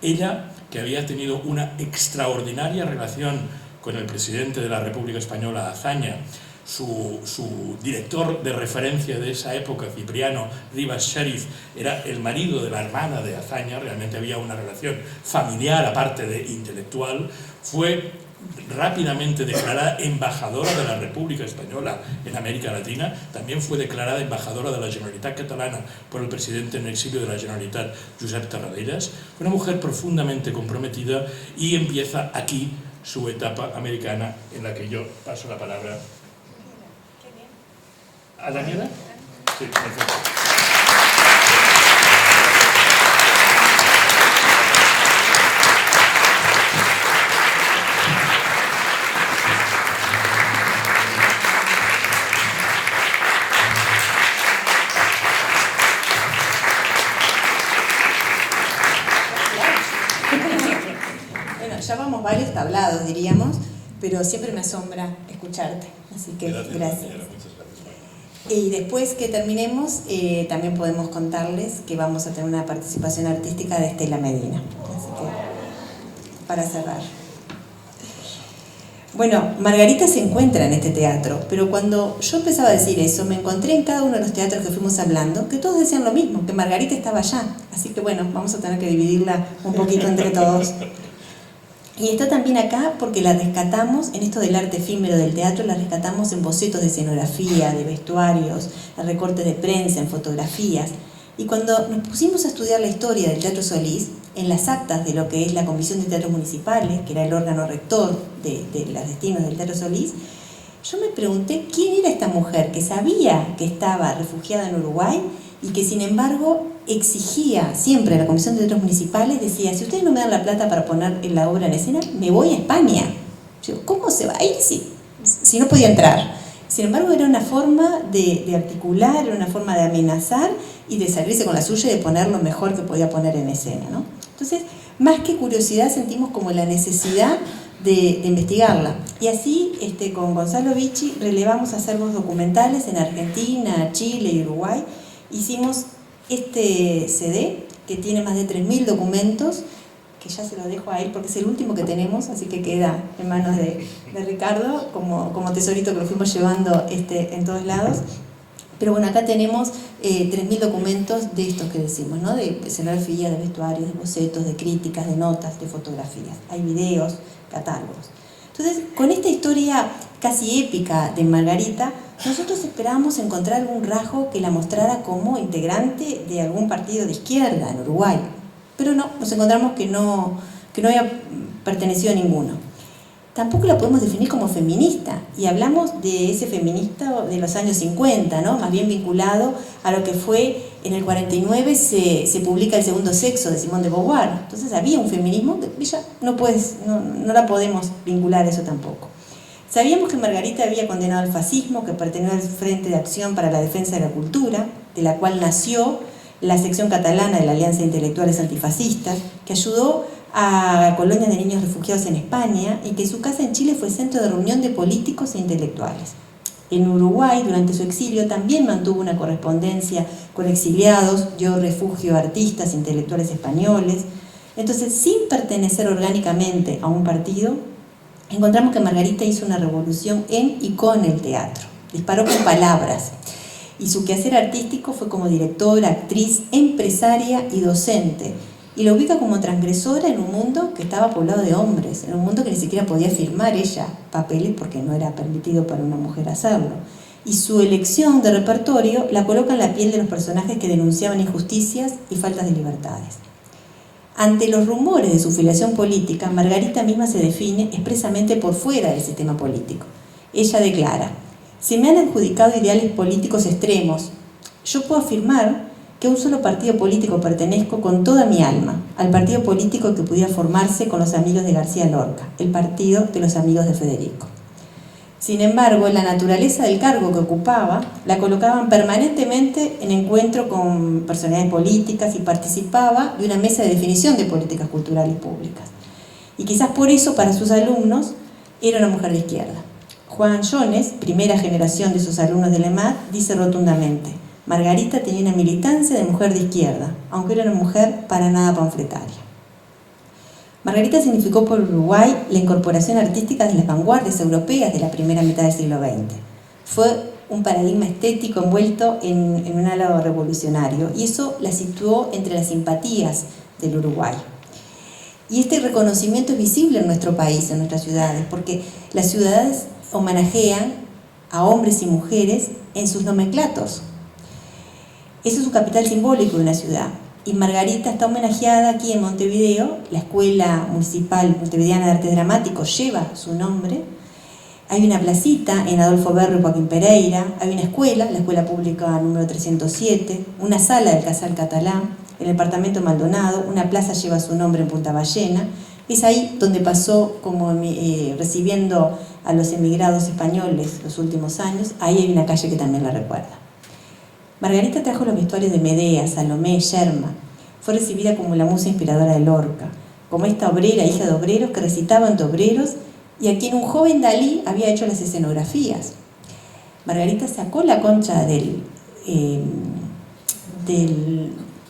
Ella, que había tenido una extraordinaria relación con el presidente de la República Española, Azaña, su director de referencia de esa época, Cipriano Rivas Sheriff, era el marido de la hermana de Azaña, realmente había una relación familiar aparte de intelectual, fue rápidamente declarada embajadora de la República Española en América Latina, también fue declarada embajadora de la Generalitat Catalana por el presidente en exilio de la Generalitat, Josep Tarradellas. Una mujer profundamente comprometida y empieza aquí su etapa americana, en la que yo paso la palabra a Daniela. Sí, perfecto. Ya vamos varios tablados, diríamos, pero siempre me asombra escucharte, así que gracias. Y después que terminemos, también podemos contarles que vamos a tener una participación artística de Estela Medina, así que para cerrar. Bueno, Margarita se encuentra en este teatro, pero cuando yo empezaba a decir eso, me encontré en cada uno de los teatros que fuimos hablando, que todos decían lo mismo, que Margarita estaba allá, así que bueno, vamos a tener que dividirla un poquito entre todos. Y está también acá porque la rescatamos, en esto del arte efímero del teatro, la rescatamos en bocetos de escenografía, de vestuarios, en recortes de prensa, en fotografías. Y cuando nos pusimos a estudiar la historia del Teatro Solís, en las actas de lo que es la Comisión de Teatros Municipales, que era el órgano rector de los destinos del Teatro Solís, yo me pregunté quién era esta mujer que sabía que estaba refugiada en Uruguay y que sin embargo exigía siempre a la Comisión de Teatros Municipales, decía, si ustedes no me dan la plata para poner la obra en escena, me voy a España. Yo, ¿cómo se va a ir si no podía entrar? Sin embargo, era una forma de articular, era una forma de amenazar y de salirse con la suya y de poner lo mejor que podía poner en escena, ¿no? Entonces, más que curiosidad, sentimos como la necesidad de investigarla. Y así, con Gonzalo Vicci, relevamos acervos documentales en Argentina, Chile y Uruguay. Hicimos este CD que tiene más de 3.000 documentos, que ya se lo dejo a él porque es el último que tenemos, así que queda en manos de Ricardo como tesorito que lo fuimos llevando en todos lados. Pero bueno, acá tenemos 3.000 documentos de estos que decimos, ¿no? De escenografía, de vestuarios, de bocetos, de críticas, de notas, de fotografías. Hay videos, catálogos. Entonces, con esta historia casi épica de Margarita, nosotros esperábamos encontrar algún rasgo que la mostrara como integrante de algún partido de izquierda en Uruguay. Pero no, nos encontramos que no había pertenecido a ninguno. Tampoco la podemos definir como feminista, y hablamos de ese feminista de los años 50, ¿no? Más bien vinculado a lo que fue en el 49 se publica El segundo sexo de Simone de Beauvoir. Entonces había un feminismo que ella no la podemos vincular a eso tampoco. Sabíamos que Margarita había condenado al fascismo, que perteneció al Frente de Acción para la Defensa de la Cultura, de la cual nació la sección catalana de la Alianza de Intelectuales Antifascistas, que ayudó a colonias de niños refugiados en España y que su casa en Chile fue centro de reunión de políticos e intelectuales. En Uruguay, durante su exilio, también mantuvo una correspondencia con exiliados, dio refugio a artistas e intelectuales españoles. Entonces, sin pertenecer orgánicamente a un partido, encontramos que Margarita hizo una revolución en y con el teatro. Disparó con palabras. Y su quehacer artístico fue como directora, actriz, empresaria y docente. Y la ubica como transgresora en un mundo que estaba poblado de hombres, en un mundo que ni siquiera podía firmar ella papeles porque no era permitido para una mujer hacerlo. y su elección de repertorio la coloca en la piel de los personajes que denunciaban injusticias y faltas de libertades. Ante los rumores de su filiación política, Margarita misma se define expresamente por fuera del sistema político. Ella declara: se me han adjudicado ideales políticos extremos. Yo puedo afirmar que a un solo partido político pertenezco con toda mi alma, al partido político que pudiera formarse con los amigos de García Lorca, el partido de los amigos de Federico. Sin embargo, la naturaleza del cargo que ocupaba la colocaban permanentemente en encuentro con personalidades políticas y participaba de una mesa de definición de políticas culturales públicas. Y quizás por eso, para sus alumnos, era una mujer de izquierda. Juan Jones, primera generación de sus alumnos de LEMAT, dice rotundamente: Margarita tenía una militancia de mujer de izquierda, aunque era una mujer para nada panfletaria. Margarita significó por Uruguay la incorporación artística de las vanguardias europeas de la primera mitad del siglo XX. Fue un paradigma estético envuelto en un halo revolucionario, y eso la situó entre las simpatías del Uruguay. Y este reconocimiento es visible en nuestro país, en nuestras ciudades, porque las ciudades homenajean a hombres y mujeres en sus nomenclatos. Eso es un capital simbólico de una ciudad. Y Margarita está homenajeada aquí en Montevideo. La Escuela Municipal Montevideana de Arte Dramático lleva su nombre. Hay una placita en Adolfo Berro y Joaquín Pereira. Hay una escuela, la Escuela Pública número 307. Una sala del Casal Catalán. En el departamento Maldonado, una plaza lleva su nombre en Punta Ballena. Es ahí donde pasó como recibiendo a los emigrados españoles los últimos años. Ahí hay una calle que también la recuerda. Margarita trajo los vestuarios de Medea, Salomé, Yerma. Fue recibida como la musa inspiradora de Lorca, como esta obrera, hija de obreros, que recitaba ante obreros y a quien un joven Dalí había hecho las escenografías. Margarita sacó la concha del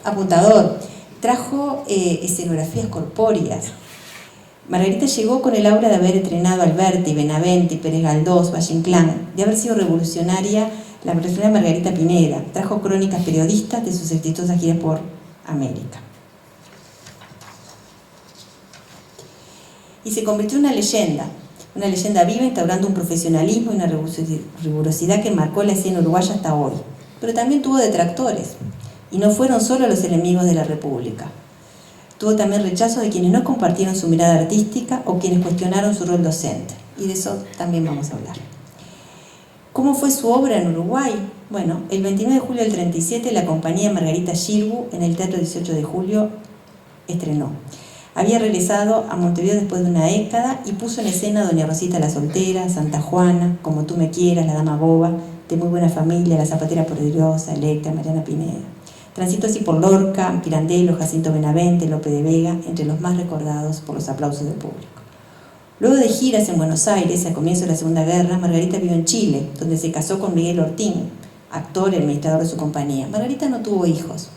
apuntador, trajo escenografías corpóreas. Margarita llegó con el aura de haber entrenado a Alberti, Benavente, Pérez Galdós, Valle Inclán, de haber sido revolucionaria, la revolucionaria Margarita Pineda. Trajo crónicas periodistas de sus exitosas giras por América. Y se convirtió en una leyenda viva, instaurando un profesionalismo y una rigurosidad que marcó la escena uruguaya hasta hoy. Pero también tuvo detractores, y no fueron solo los enemigos de la República. Tuvo también rechazo de quienes no compartieron su mirada artística o quienes cuestionaron su rol docente. Y de eso también vamos a hablar. ¿Cómo fue su obra en Uruguay? Bueno, el 29 de julio del 37 la compañía Margarita Xirgu en el Teatro 18 de Julio estrenó. Había regresado a Montevideo después de una década y puso en escena Doña Rosita la Soltera, Santa Juana, Como tú me quieras, La Dama Boba, De muy buena familia, La Zapatera Poderosa, Electra, Mariana Pineda. Transitó así por Lorca, Pirandello, Jacinto Benavente, Lope de Vega, entre los más recordados por los aplausos del público. Luego de giras en Buenos Aires, a comienzo de la Segunda Guerra, Margarita vivió en Chile, donde se casó con Miguel Ortín, actor y administrador de su compañía. Margarita no tuvo hijos,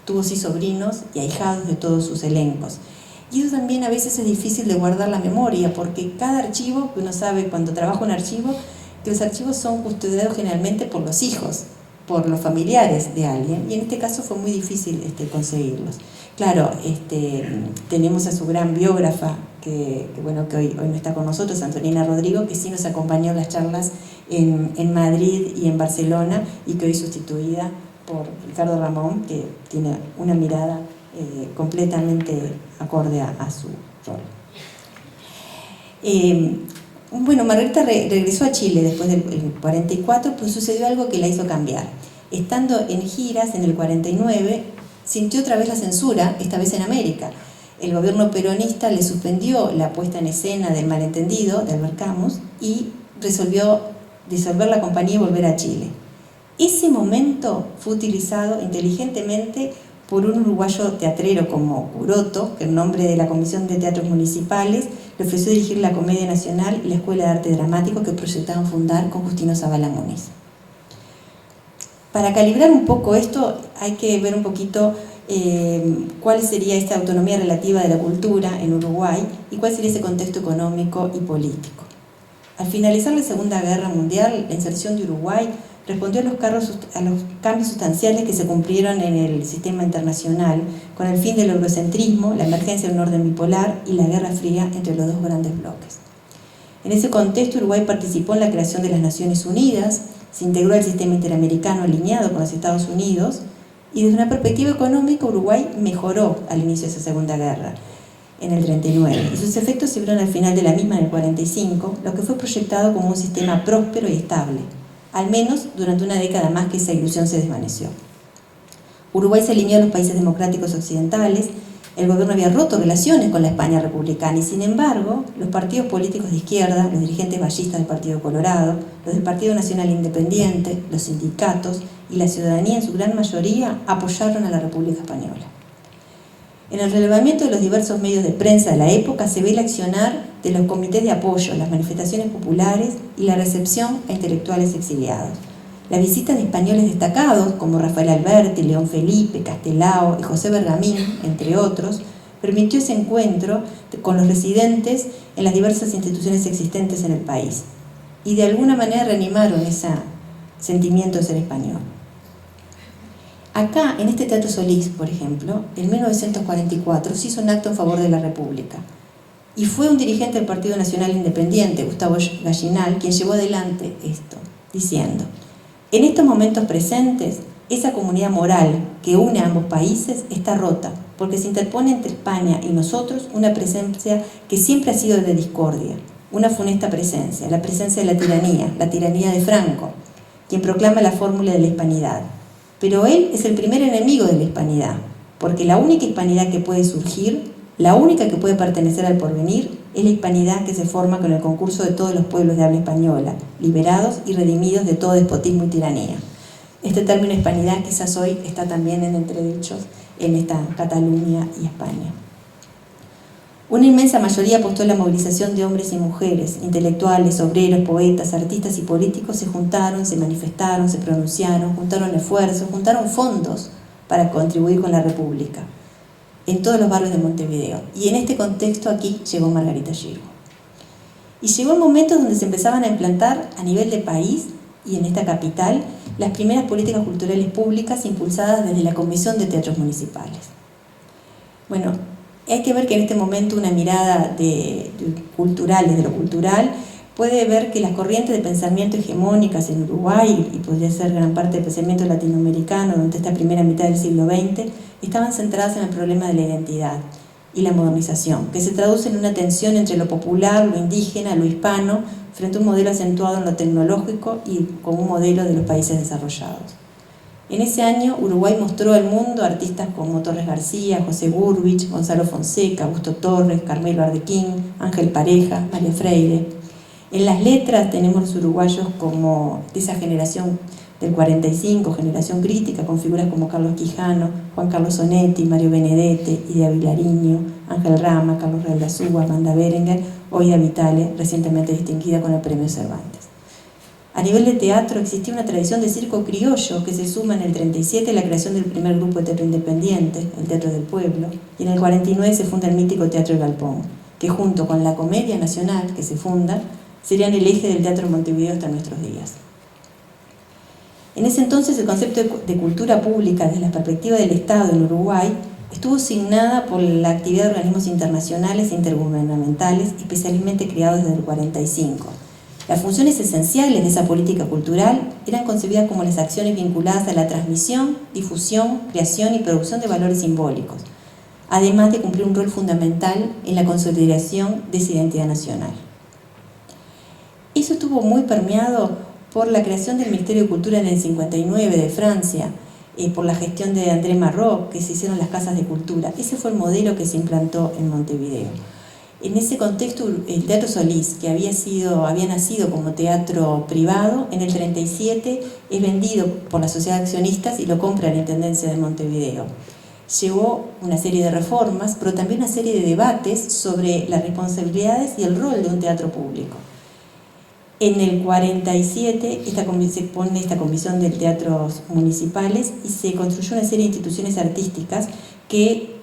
tuvo sí sobrinos y ahijados de todos sus elencos. Y eso también a veces es difícil de guardar la memoria, porque cada archivo, uno sabe cuando trabaja un archivo, que los archivos son custodiados generalmente por los hijos, por los familiares de alguien, y en este caso fue muy difícil conseguirlos. Claro, tenemos a su gran biógrafa, que hoy no está con nosotros, Antonina Rodrigo, que sí nos acompañó en las charlas en Madrid y en Barcelona, y que hoy es sustituida por Ricardo Ramón, que tiene una mirada completamente acorde a su rol. Margarita regresó a Chile después del 44, pero sucedió algo que la hizo cambiar. Estando en giras en el 49, sintió otra vez la censura, esta vez en América. El gobierno peronista le suspendió la puesta en escena del Malentendido, de Albert Camus, y resolvió disolver la compañía y volver a Chile. Ese momento fue utilizado inteligentemente por un uruguayo teatrero como Curoto, que en nombre de la Comisión de Teatros Municipales le ofreció dirigir la Comedia Nacional y la Escuela de Arte Dramático que proyectaban fundar con Justino Zavala Muniz. Para calibrar un poco esto hay que ver un poquito cuál sería esta autonomía relativa de la cultura en Uruguay y cuál sería ese contexto económico y político. Al finalizar la Segunda Guerra Mundial, la inserción de Uruguay respondió a los cambios sustanciales que se cumplieron en el sistema internacional con el fin del eurocentrismo, la emergencia de un orden bipolar y la Guerra Fría entre los dos grandes bloques. En ese contexto, Uruguay participó en la creación de las Naciones Unidas, se integró al sistema interamericano alineado con los Estados Unidos, y desde una perspectiva económica Uruguay mejoró al inicio de esa Segunda Guerra, en el 39, y sus efectos se vieron al final de la misma en el 45, lo que fue proyectado como un sistema próspero y estable, al menos durante una década más que esa ilusión se desvaneció. Uruguay se alineó a los países democráticos occidentales, el gobierno había roto relaciones con la España republicana y, sin embargo, los partidos políticos de izquierda, los dirigentes ballistas del Partido Colorado, los del Partido Nacional Independiente, los sindicatos y la ciudadanía en su gran mayoría apoyaron a la República Española. En el relevamiento de los diversos medios de prensa de la época se ve el accionar de los comités de apoyo, las manifestaciones populares y la recepción a intelectuales exiliados. La visita de españoles destacados como Rafael Alberti, León Felipe, Castelao y José Bergamín, entre otros, permitió ese encuentro con los residentes en las diversas instituciones existentes en el país y de alguna manera reanimaron ese sentimiento de ser español. Acá, en este Teatro Solís, por ejemplo, en 1944 se hizo un acto en favor de la República y fue un dirigente del Partido Nacional Independiente, Gustavo Gallinal, quien llevó adelante esto, diciendo: en estos momentos presentes, esa comunidad moral que une a ambos países está rota, porque se interpone entre España y nosotros una presencia que siempre ha sido de discordia, una funesta presencia, la presencia de la tiranía de Franco, quien proclama la fórmula de la hispanidad. Pero él es el primer enemigo de la hispanidad, porque la única hispanidad que puede surgir, la única que puede pertenecer al porvenir, es la hispanidad que se forma con el concurso de todos los pueblos de habla española, liberados y redimidos de todo despotismo y tiranía. Este término hispanidad quizás hoy está también en entredichos en esta Cataluña y España. Una inmensa mayoría apostó a la movilización de hombres y mujeres, intelectuales, obreros, poetas, artistas y políticos se juntaron, se manifestaron, se pronunciaron, juntaron esfuerzos, juntaron fondos para contribuir con la República en todos los barrios de Montevideo. Y en este contexto aquí llegó Margarita Xirgu. Y llegó el momento donde se empezaban a implantar a nivel de país y en esta capital las primeras políticas culturales públicas impulsadas desde la Comisión de Teatros Municipales. Bueno, hay que ver que en este momento una mirada cultural, desde lo cultural, puede ver que las corrientes de pensamiento hegemónicas en Uruguay, y podría ser gran parte del pensamiento latinoamericano durante esta primera mitad del siglo XX, estaban centradas en el problema de la identidad y la modernización, que se traduce en una tensión entre lo popular, lo indígena, lo hispano, frente a un modelo acentuado en lo tecnológico y con un modelo de los países desarrollados. En ese año, Uruguay mostró al mundo artistas como Torres García, José Gurvich, Gonzalo Fonseca, Augusto Torres, Carmelo Ardequín, Ángel Pareja, María Freire. En las letras tenemos los uruguayos como de esa generación del 45, generación crítica, con figuras como Carlos Quijano, Juan Carlos Sonetti, Mario Benedetti, Idea Vilariño, Ángel Rama, Carlos Realdazúa, Amanda Berenguer o Ida Vitale, recientemente distinguida con el Premio Cervantes. A nivel de teatro existía una tradición de circo criollo que se suma en el 37 la creación del primer grupo de teatro independiente, el Teatro del Pueblo, y en el 49 se funda el mítico Teatro El Galpón, que junto con la Comedia Nacional que se funda, serían el eje del teatro en Montevideo hasta nuestros días. En ese entonces el concepto de cultura pública desde la perspectiva del Estado en Uruguay estuvo signada por la actividad de organismos internacionales e intergubernamentales, especialmente creados desde el 45. Las funciones esenciales de esa política cultural eran concebidas como las acciones vinculadas a la transmisión, difusión, creación y producción de valores simbólicos, además de cumplir un rol fundamental en la consolidación de esa identidad nacional. Eso estuvo muy permeado por la creación del Ministerio de Cultura en el 59 de Francia, por la gestión de André Marrot, que se hicieron las casas de cultura. Ese fue el modelo que se implantó en Montevideo. En ese contexto, el Teatro Solís, que había nacido como teatro privado, en el 37 es vendido por la Sociedad de Accionistas y lo compra la Intendencia de Montevideo. Llevó una serie de reformas, pero también una serie de debates sobre las responsabilidades y el rol de un teatro público. En el 47 se pone esta comisión de teatros municipales y se construyó una serie de instituciones artísticas que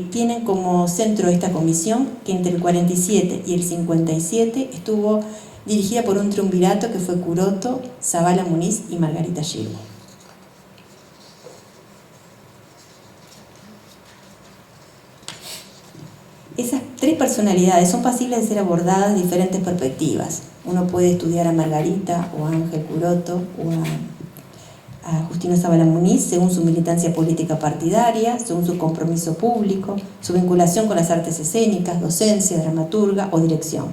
tienen como centro esta comisión, que entre el 47 y el 57 estuvo dirigida por un triunvirato que fue Curoto, Zavala Muniz y Margarita Xirgu. Esas tres personalidades son pasibles de ser abordadas de diferentes perspectivas. Uno puede estudiar a Margarita o a Ángel Curoto o a Justino Zavala Muniz según su militancia política partidaria, según su compromiso público, su vinculación con las artes escénicas, docencia, dramaturga o dirección.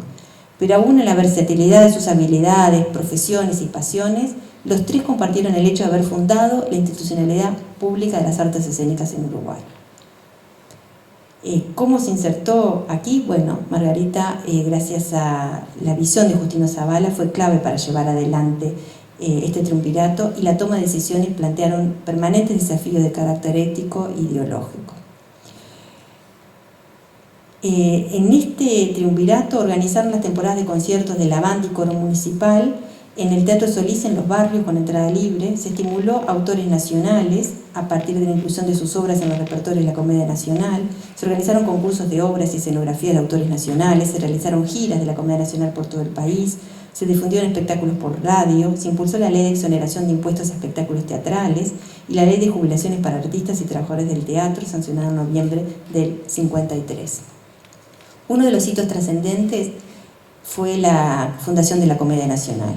Pero aún en la versatilidad de sus habilidades, profesiones y pasiones, los tres compartieron el hecho de haber fundado la institucionalidad pública de las artes escénicas en Uruguay. ¿Cómo se insertó aquí? Bueno, Margarita, gracias a la visión de Justino Zavala, fue clave para llevar adelante este triunvirato, y la toma de decisiones plantearon permanentes desafíos de carácter ético e ideológico. En este triunvirato organizaron las temporadas de conciertos de la banda y coro municipal en el Teatro Solís, en los barrios, con entrada libre. Se estimuló a autores nacionales a partir de la inclusión de sus obras en los repertorios de la Comedia Nacional. Se organizaron concursos de obras y escenografía de autores nacionales, se realizaron giras de la Comedia Nacional por todo el país, se difundieron espectáculos por radio, se impulsó la ley de exoneración de impuestos a espectáculos teatrales y la ley de jubilaciones para artistas y trabajadores del teatro, sancionada en noviembre del 53. Uno de los hitos trascendentes fue la fundación de la Comedia Nacional.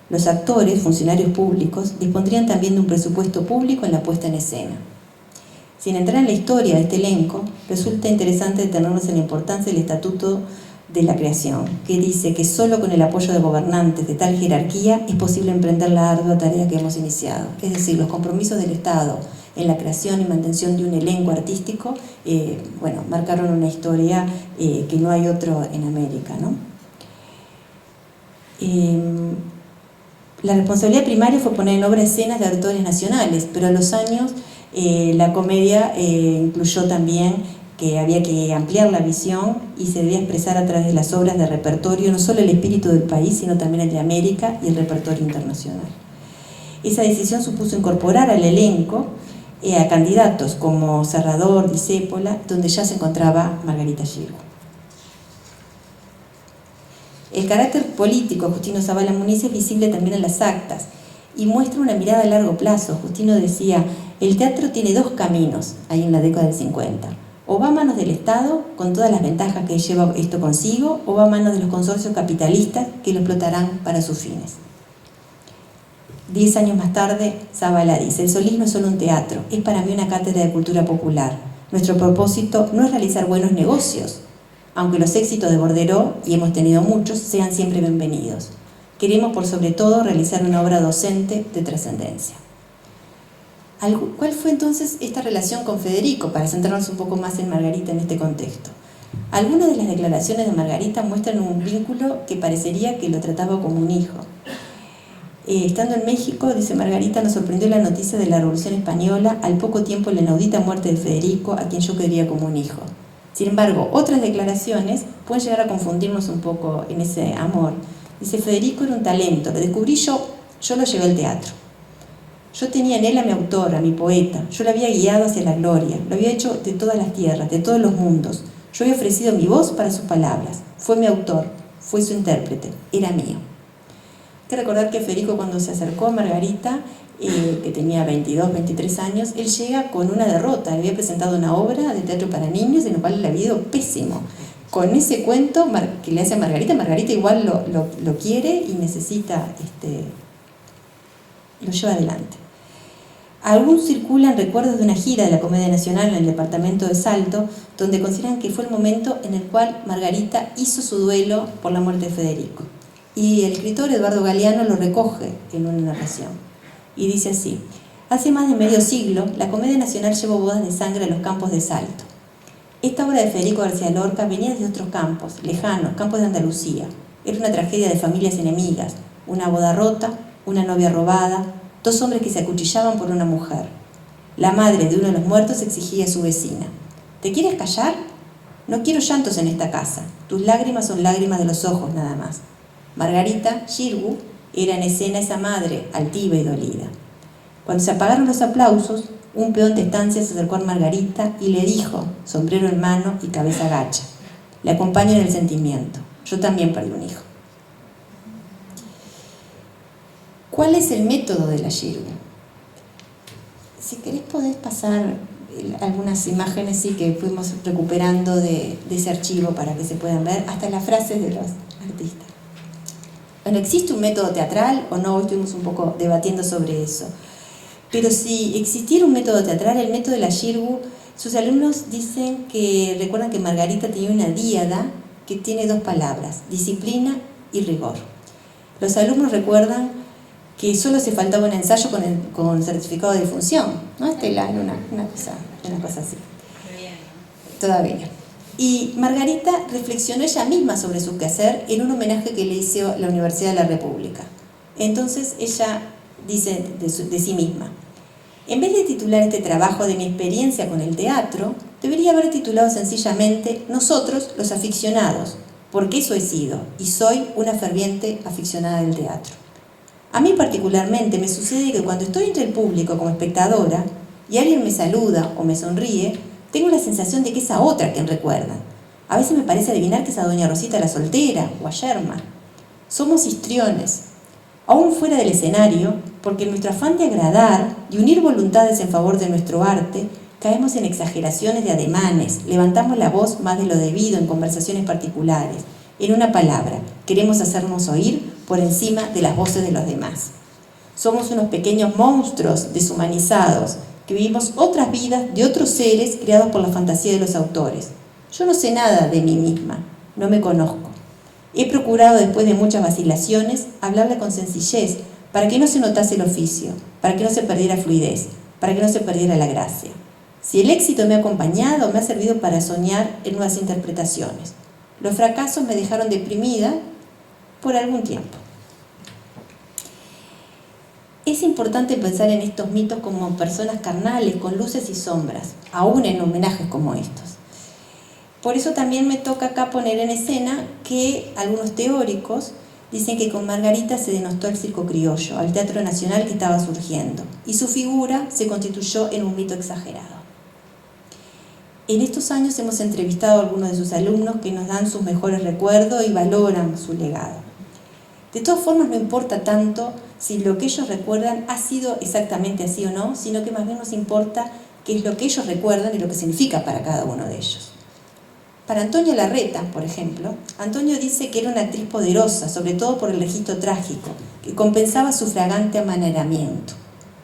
Los actores, funcionarios públicos, dispondrían también de un presupuesto público en la puesta en escena. Sin entrar en la historia de este elenco, resulta interesante detenernos en la importancia del Estatuto de la Creación, que dice que solo con el apoyo de gobernantes de tal jerarquía es posible emprender la ardua tarea que hemos iniciado. Es decir, los compromisos del Estado en la creación y mantención de un elenco artístico, marcaron una historia que no hay otro en América, ¿no? La responsabilidad primaria fue poner en obra escenas de autores nacionales, pero a los años la comedia incluyó también que había que ampliar la visión y se debía expresar a través de las obras de repertorio no solo el espíritu del país, sino también el de América y el repertorio internacional. Esa decisión supuso incorporar al elenco a candidatos como Serrador, Discépola, donde ya se encontraba Margarita Xirgu. El carácter político de Justino Zavala Muniz es visible también en las actas y muestra una mirada a largo plazo. Justino decía, el teatro tiene dos caminos, ahí en la década del 50. O va a manos del Estado, con todas las ventajas que lleva esto consigo, o va a manos de los consorcios capitalistas que lo explotarán para sus fines. 10 años más tarde, Zavala dice, el Solís no es solo un teatro, es para mí una cátedra de cultura popular. Nuestro propósito no es realizar buenos negocios, aunque los éxitos de Borderó, y hemos tenido muchos, sean siempre bienvenidos. Queremos, por sobre todo, realizar una obra docente de trascendencia. ¿Cuál fue entonces esta relación con Federico? Para centrarnos un poco más en Margarita en este contexto. Algunas de las declaraciones de Margarita muestran un vínculo que parecería que lo trataba como un hijo. Estando en México, dice Margarita, nos sorprendió la noticia de la Revolución Española, al poco tiempo la inaudita muerte de Federico, a quien yo quería como un hijo. Sin embargo, otras declaraciones pueden llegar a confundirnos un poco en ese amor. Dice, Federico era un talento, lo descubrí yo lo llevé al teatro. Yo tenía en él a mi autor, a mi poeta, yo lo había guiado hacia la gloria, lo había hecho de todas las tierras, de todos los mundos. Yo había ofrecido mi voz para sus palabras, fue mi autor, fue su intérprete, era mío. Hay que recordar que Federico, cuando se acercó a Margarita, que tenía 22, 23 años, él llega con una derrota. Le había presentado una obra de teatro para niños en la cual le había ido pésimo. Con ese cuento que le hace a Margarita, Margarita igual lo quiere y necesita, lo lleva adelante. Aún circulan recuerdos de una gira de la Comedia Nacional en el departamento de Salto, donde consideran que fue el momento en el cual Margarita hizo su duelo por la muerte de Federico. Y el escritor Eduardo Galeano lo recoge en una narración. Y dice así, hace más de medio siglo, la Comedia Nacional llevó bodas de sangre a los campos de Salto. Esta obra de Federico García Lorca venía desde otros campos, lejanos, campos de Andalucía. Era una tragedia de familias enemigas, una boda rota, una novia robada, dos hombres que se acuchillaban por una mujer. La madre de uno de los muertos exigía a su vecina, ¿te quieres callar? No quiero llantos en esta casa, tus lágrimas son lágrimas de los ojos nada más. Margarita Xirgu era en escena esa madre, altiva y dolida. Cuando se apagaron los aplausos, un peón de estancia se acercó a Margarita y le dijo, sombrero en mano y cabeza gacha, le acompaño en el sentimiento, yo también perdí un hijo. ¿Cuál es el método de la Xirgu? Si querés podés pasar algunas imágenes sí que fuimos recuperando de ese archivo para que se puedan ver, hasta las frases de los artistas. Bueno, ¿existe un método teatral o no? Hoy estuvimos un poco debatiendo sobre eso. Pero si existiera un método teatral, el método de la Xirgu, sus alumnos dicen que recuerdan que Margarita tenía una díada que tiene 2 palabras, disciplina y rigor. Los alumnos recuerdan que solo se faltaba un ensayo con certificado de difunción, ¿no, Estela? Una cosa así. Todavía. Y Margarita reflexionó ella misma sobre su quehacer en un homenaje que le hizo la Universidad de la República. Entonces ella dice de sí misma: en vez de titular este trabajo de mi experiencia con el teatro, debería haber titulado sencillamente Nosotros los aficionados, porque eso he sido y soy una ferviente aficionada del teatro. A mí particularmente me sucede que cuando estoy entre el público como espectadora y alguien me saluda o me sonríe, tengo la sensación de que es a otra quien recuerdan. A veces me parece adivinar que es a doña Rosita la soltera o a Yerma. Somos histriones, aún fuera del escenario, porque en nuestro afán de agradar y unir voluntades en favor de nuestro arte, caemos en exageraciones de ademanes, levantamos la voz más de lo debido en conversaciones particulares. En una palabra, queremos hacernos oír por encima de las voces de los demás. Somos unos pequeños monstruos deshumanizados que vivimos otras vidas de otros seres creados por la fantasía de los autores. Yo no sé nada de mí misma, no me conozco. He procurado, después de muchas vacilaciones, hablarle con sencillez para que no se notase el oficio, para que no se perdiera fluidez, para que no se perdiera la gracia. Si el éxito me ha acompañado, me ha servido para soñar en nuevas interpretaciones. Los fracasos me dejaron deprimida por algún tiempo. Es importante pensar en estos mitos como personas carnales, con luces y sombras, aún en homenajes como estos. Por eso también me toca acá poner en escena que algunos teóricos dicen que con Margarita se denostó al circo criollo, al teatro nacional que estaba surgiendo, y su figura se constituyó en un mito exagerado. En estos años hemos entrevistado a algunos de sus alumnos que nos dan sus mejores recuerdos y valoran su legado. De todas formas, no importa tanto si lo que ellos recuerdan ha sido exactamente así o no, sino que más bien nos importa qué es lo que ellos recuerdan y lo que significa para cada uno de ellos. Para Antonio Larreta, por ejemplo, Antonio dice que era una actriz poderosa, sobre todo por el registro trágico, que compensaba su fragante amaneramiento,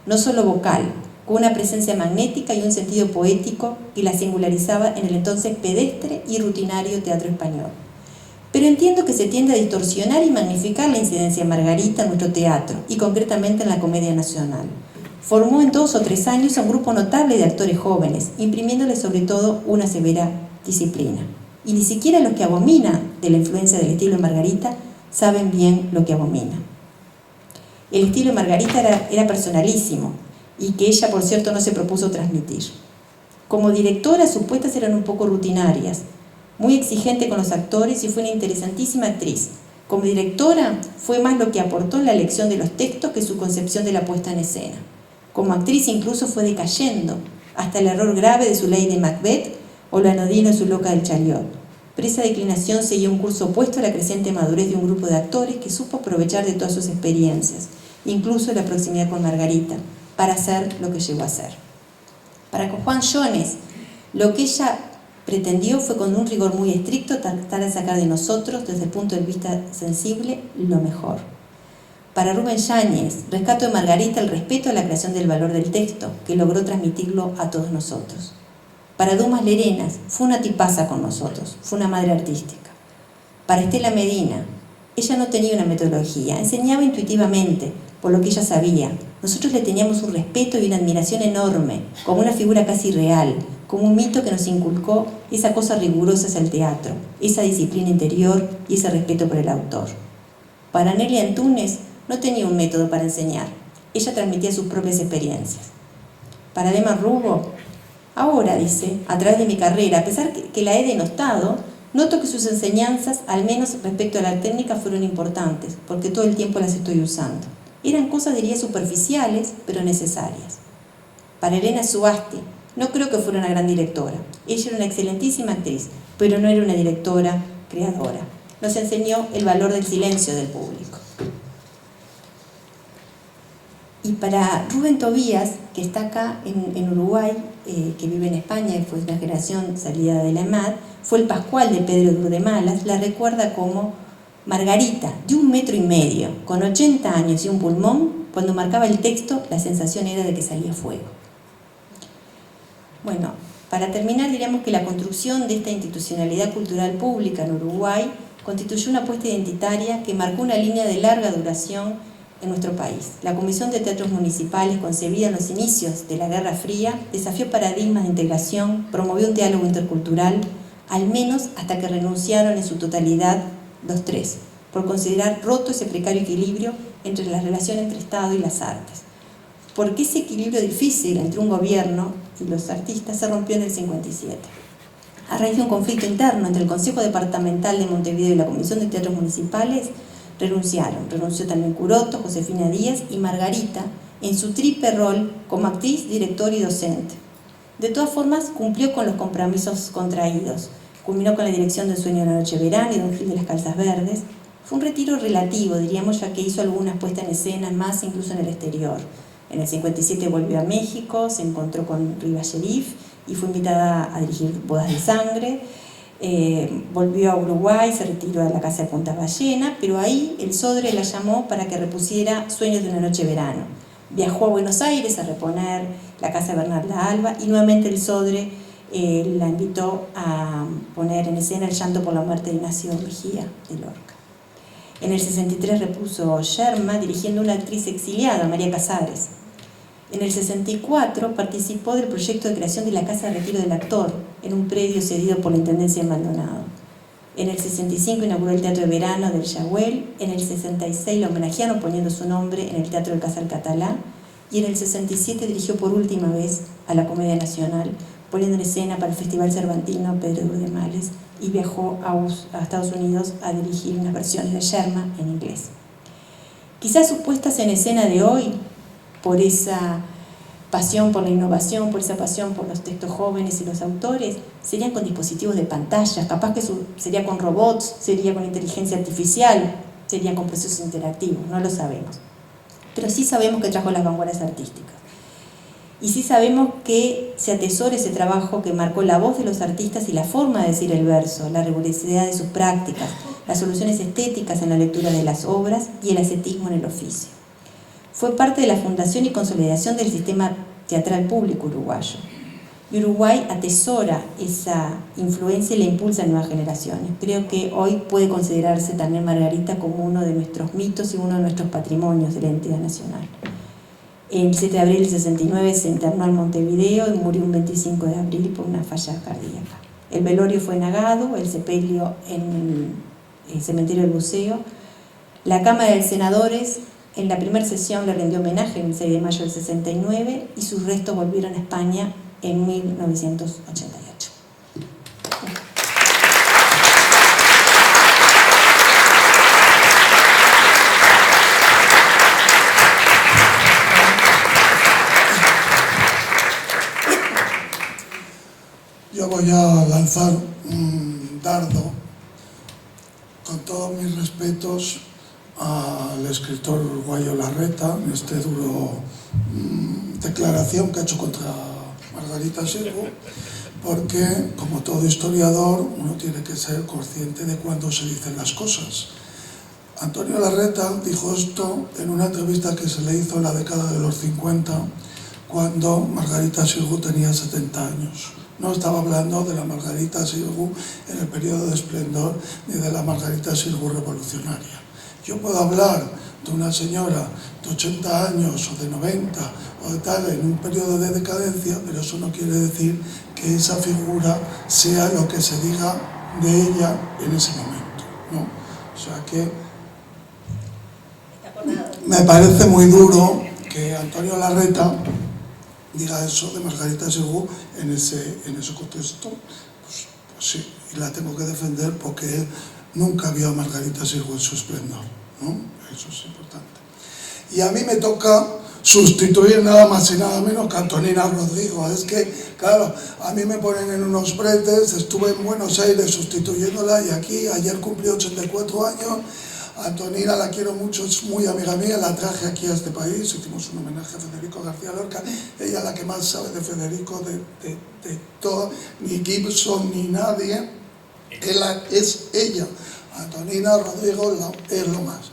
no solo vocal, con una presencia magnética y un sentido poético que la singularizaba en el entonces pedestre y rutinario teatro español. Pero entiendo que se tiende a distorsionar y magnificar la incidencia de Margarita en nuestro teatro, y concretamente en la Comedia Nacional. Formó en 2 o 3 años a un grupo notable de actores jóvenes, imprimiéndole sobre todo una severa disciplina. Y ni siquiera los que abominan de la influencia del estilo de Margarita saben bien lo que abominan. El estilo de Margarita era personalísimo, y que ella, por cierto, no se propuso transmitir. Como directora, sus puestas eran un poco rutinarias, muy exigente con los actores y fue una interesantísima actriz. Como directora, fue más lo que aportó en la elección de los textos que su concepción de la puesta en escena. Como actriz incluso fue decayendo, hasta el error grave de su Lady Macbeth o lo anodino de su Loca del Chariot. Pero esa declinación seguía un curso opuesto a la creciente madurez de un grupo de actores que supo aprovechar de todas sus experiencias, incluso la proximidad con Margarita, para hacer lo que llegó a ser. Para Juan Jones, lo que ella pretendió fue con un rigor muy estricto tratar de sacar de nosotros, desde el punto de vista sensible, lo mejor. Para Rubén Yáñez, rescato de Margarita el respeto a la creación del valor del texto, que logró transmitirlo a todos nosotros. Para Dumas Lerenas, fue una tipaza con nosotros, fue una madre artística. Para Estela Medina, ella no tenía una metodología, enseñaba intuitivamente, por lo que ella sabía. Nosotros le teníamos un respeto y una admiración enorme, como una figura casi real, como un mito que nos inculcó esa cosa rigurosa hacia el teatro, esa disciplina interior y ese respeto por el autor. Para Nelly Antúnez no tenía un método para enseñar, ella transmitía sus propias experiencias. Para Dema Rubo, ahora, dice, a través de mi carrera, a pesar que la he denostado, noto que sus enseñanzas, al menos respecto a la técnica, fueron importantes, porque todo el tiempo las estoy usando. Eran cosas, diría, superficiales, pero necesarias. Para Elena Subasti, no creo que fuera una gran directora. Ella era una excelentísima actriz, pero no era una directora creadora. Nos enseñó el valor del silencio del público. Y para Rubén Tobías, que está acá en Uruguay, que vive en España y fue una generación salida de la EMAD, fue el Pascual de Pedro de Urdimalas, la recuerda como Margarita, de 1,5 metros, con 80 años y un pulmón. Cuando marcaba el texto, la sensación era de que salía fuego. Bueno, para terminar, diríamos que la construcción de esta institucionalidad cultural pública en Uruguay constituyó una apuesta identitaria que marcó una línea de larga duración en nuestro país. La Comisión de Teatros Municipales, concebida en los inicios de la Guerra Fría, desafió paradigmas de integración, promovió un diálogo intercultural, al menos hasta que renunciaron en su totalidad los tres, por considerar roto ese precario equilibrio entre la relación entre Estado y las artes. Porque ese equilibrio difícil entre un gobierno y los artistas se rompió en el 57. A raíz de un conflicto interno entre el Consejo Departamental de Montevideo y la Comisión de Teatros Municipales, renunció también Curoto, Josefina Díaz y Margarita en su triple rol como actriz, director y docente. De todas formas, cumplió con los compromisos contraídos. Culminó con la dirección del Sueño de una noche de verano y Don Gil de las Calzas Verdes. Fue un retiro relativo, diríamos, ya que hizo algunas puestas en escena más, incluso en el exterior. En el 57 volvió a México, se encontró con Riva Sherif y fue invitada a dirigir Bodas de Sangre. Volvió a Uruguay, se retiró a la casa de Punta Ballena, pero ahí el Sodre la llamó para que repusiera Sueños de una noche de verano. Viajó a Buenos Aires a reponer la casa de Bernarda Alba y nuevamente el Sodre la invitó a poner en escena El llanto por la muerte de Ignacio Mejía de Lorca. En el 63 repuso Yerma, dirigiendo una actriz exiliada, María Casares. En el 64 participó del proyecto de creación de la Casa de Retiro del Actor, en un predio cedido por la Intendencia de Maldonado. En el 65 inauguró el Teatro de Verano del Yahuel, en el 66 lo homenajearon poniendo su nombre en el Teatro del Casal Catalá, y en el 67 dirigió por última vez a la Comedia Nacional, poniendo en escena para el Festival Cervantino Pedro de Urdimalas, y viajó a Estados Unidos a dirigir unas versiones de Yerma en inglés. Quizás sus puestas en escena de hoy, por esa pasión por la innovación, por esa pasión por los textos jóvenes y los autores, serían con dispositivos de pantalla, capaz que sería con robots, sería con inteligencia artificial, sería con procesos interactivos, no lo sabemos. Pero sí sabemos que trajo las vanguardias artísticas. Y sí sabemos que se atesora ese trabajo que marcó la voz de los artistas y la forma de decir el verso, la rigurosidad de sus prácticas, las soluciones estéticas en la lectura de las obras y el ascetismo en el oficio. Fue parte de la fundación y consolidación del sistema teatral público uruguayo. Y Uruguay atesora esa influencia y la impulsa a nuevas generaciones. Creo que hoy puede considerarse también Margarita como uno de nuestros mitos y uno de nuestros patrimonios de la entidad nacional. El 7 de abril del 69 se internó en Montevideo y murió un 25 de abril por una falla cardíaca. El velorio fue en Agado, el sepelio en el cementerio del Buceo. La Cámara de Senadores en la primera sesión le rindió homenaje el 6 de mayo del 69 y sus restos volvieron a España en 1988. Yo voy a lanzar un dardo con todos mis respetos al escritor uruguayo Larreta, en esta duro declaración que ha hecho contra Margarita Xirgu, porque, como todo historiador, uno tiene que ser consciente de cuándo se dicen las cosas. Antonio Larreta dijo esto en una entrevista que se le hizo en la década de los 50, cuando Margarita Xirgu tenía 70 años. No estaba hablando de la Margarita Xirgu en el periodo de esplendor, ni de la Margarita Xirgu revolucionaria. Yo puedo hablar de una señora de 80 años o de 90 o de tal en un periodo de decadencia, pero eso no quiere decir que esa figura sea lo que se diga de ella en ese momento, ¿no? O sea que me parece muy duro que Antonio Larreta diga eso de Margarita Xirgu en ese contexto. Pues sí, y la tengo que defender porque él nunca vio a Margarita Xirgu en su esplendor, ¿no? Eso es importante. Y a mí me toca sustituir nada más y nada menos que a Antonina Rodrigo. Es que, claro, a mí me ponen en unos bretes, estuve en Buenos Aires sustituyéndola y aquí, ayer cumplió 84 años, Antonina la quiero mucho, es muy amiga mía, la traje aquí a este país, hicimos un homenaje a Federico García Lorca. Ella es la que más sabe de Federico, de todo, ni Gibson ni nadie, es ella. Antonina Rodrigo es lo más.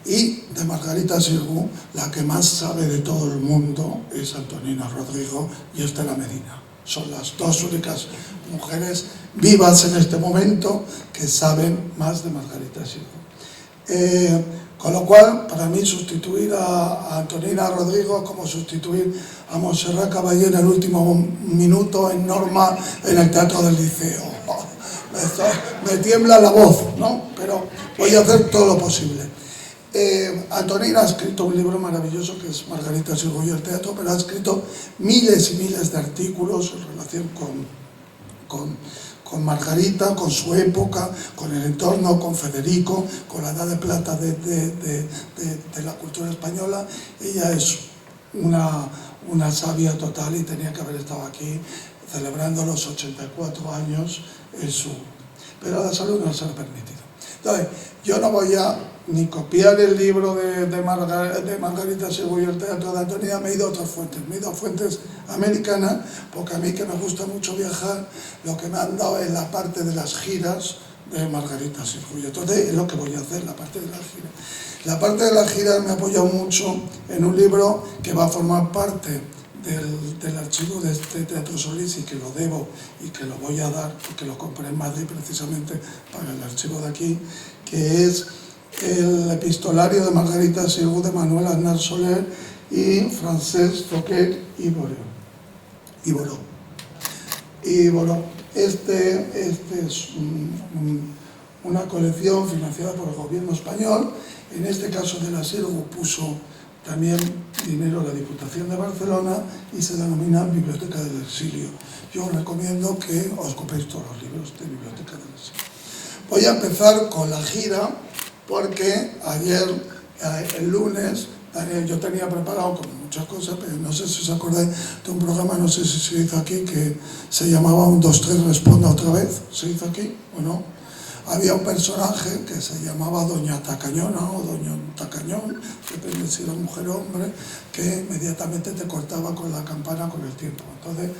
Y de Margarita Xirgu, la que más sabe de todo el mundo es Antonina Rodrigo y Estela Medina. Son las dos únicas mujeres vivas en este momento que saben más de Margarita Xirgu. Con lo cual, para mí, sustituir a Antonina Rodrigo es como sustituir a Montserrat Caballé en el último minuto en Norma en el Teatro del Liceo. Me tiembla la voz, ¿no? Pero voy a hacer todo lo posible. Antonina ha escrito un libro maravilloso que es Margarita Xirgu y el teatro, pero ha escrito miles y miles de artículos en relación con Margarita, con su época, con el entorno, con Federico, con la edad de plata de la cultura española. Ella es una sabia total y tenía que haber estado aquí celebrando los 84 años en su... Pero la salud no se lo ha permitido. Entonces, yo no voy a ni copiar el libro de Margarita Xirgu y el teatro de Antonina, me he ido a otras fuentes. Me he ido a fuentes americanas, porque a mí, que me gusta mucho viajar, lo que me han dado es la parte de las giras de Margarita Xirgu. Y entonces es lo que voy a hacer, la parte de las giras. La parte de las giras me ha apoyado mucho en un libro que va a formar parte del archivo de este Teatro Solís y que lo debo y que lo voy a dar, porque lo compré en Madrid precisamente para el archivo de aquí, que es el epistolario de Margarita Xirgu de Manuel Aznar Soler y Francesc Fouquet y Boró. Este es una colección financiada por el gobierno español. En este caso de la Xirgu puso también dinero la Diputación de Barcelona y se denomina Biblioteca del Exilio. Yo os recomiendo que os compréis todos los libros de Biblioteca del Exilio. Voy a empezar con la gira porque ayer, el lunes, yo tenía preparado como muchas cosas, pero no sé si os acordáis de un programa, no sé si se hizo aquí, que se llamaba 1, 2, 3, responda otra vez. ¿Se hizo aquí o no? Había un personaje que se llamaba Doña Tacañona o Doña Tacañón, depende si era mujer o hombre, que inmediatamente te cortaba con la campana con el tiempo. Entonces,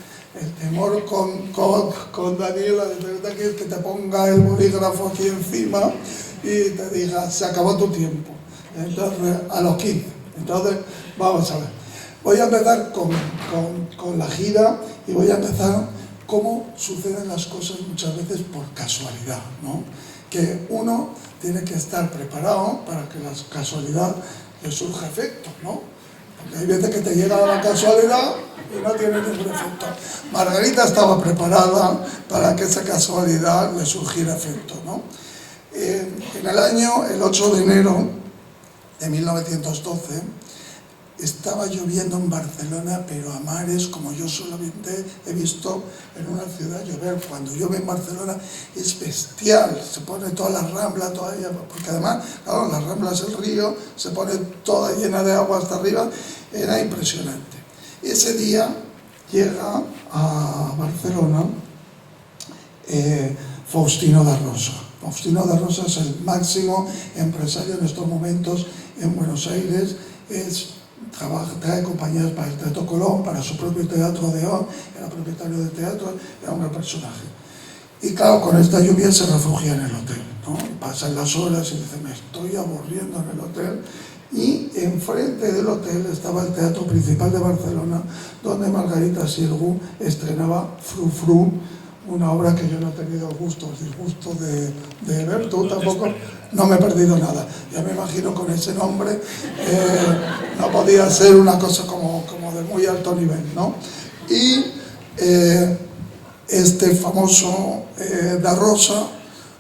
el temor con Daniela de verdad que es que te ponga el bolígrafo aquí encima y te diga, se acabó tu tiempo. Entonces, a los 15. Entonces, vamos a ver. Voy a empezar con la gira y voy a empezar cómo suceden las cosas muchas veces por casualidad, ¿no? Que uno tiene que estar preparado para que la casualidad le surja efecto, ¿no? Porque hay veces que te llega la casualidad y no tiene ningún efecto. Margarita estaba preparada para que esa casualidad le surgiera efecto, ¿no? En el año, el 8 de enero de 1912, estaba lloviendo en Barcelona, pero a mares, como yo solamente he visto en una ciudad llover. Cuando llueve en Barcelona es bestial, se pone toda la Rambla, porque además, claro, la Rambla es el río, se pone toda llena de agua hasta arriba, era impresionante. Ese día llega a Barcelona Faustino da Rosa. Faustino da Rosa es el máximo empresario en estos momentos en Buenos Aires, trae compañías para el Teatro Colón, para su propio Teatro Odeón, era propietario del teatro, era un gran personaje. Y claro, con esta lluvia se refugia en el hotel, ¿no? Pasan las horas y dice, me estoy aburriendo en el hotel. Y enfrente del hotel estaba el Teatro Principal de Barcelona, donde Margarita Xirgu estrenaba Fru Fru, una obra que yo no he tenido el disgusto de ver. Tú tampoco. No me he perdido nada. Ya me imagino con ese nombre, no podía ser una cosa como de muy alto nivel, ¿no? Y este famoso Da Rosa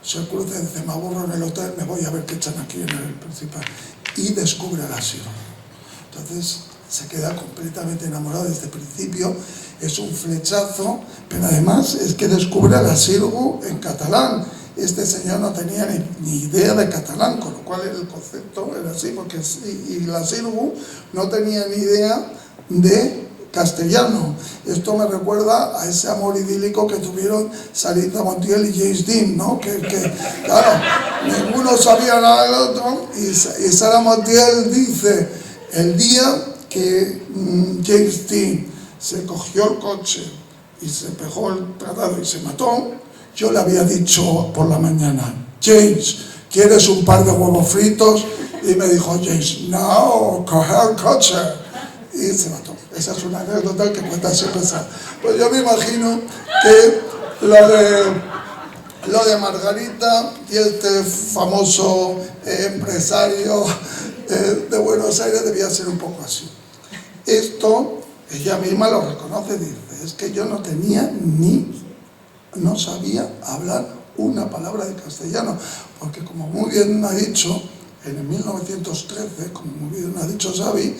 se cruza y dice, me aburro en el hotel, me voy a ver qué echan aquí en el Principal. Y descubre a la Xirgu. Entonces se queda completamente enamorado desde el principio. Es un flechazo, pero además es que descubre a la Xirgu en catalán. Este señor no tenía ni idea de catalán, con lo cual el concepto era así, porque y la Xirgu no tenía ni idea de castellano. Esto me recuerda a ese amor idílico que tuvieron Sarita Montiel y James Dean, ¿no? Que claro, ninguno sabía nada del otro, y Sara Montiel dice, el día que James Dean se cogió el coche y se pegó el tratado y se mató, yo le había dicho por la mañana, James, ¿quieres un par de huevos fritos? Y me dijo James, no, coge el coche. Y se mató. Esa es una anécdota que cuenta siempre esa. Pues yo me imagino que lo de Margarita y este famoso empresario de Buenos Aires debía ser un poco así. Esto, ella misma lo reconoce, dice, es que yo no sabía hablar una palabra de castellano, porque como muy bien ha dicho, en el 1913, como muy bien ha dicho Xavi,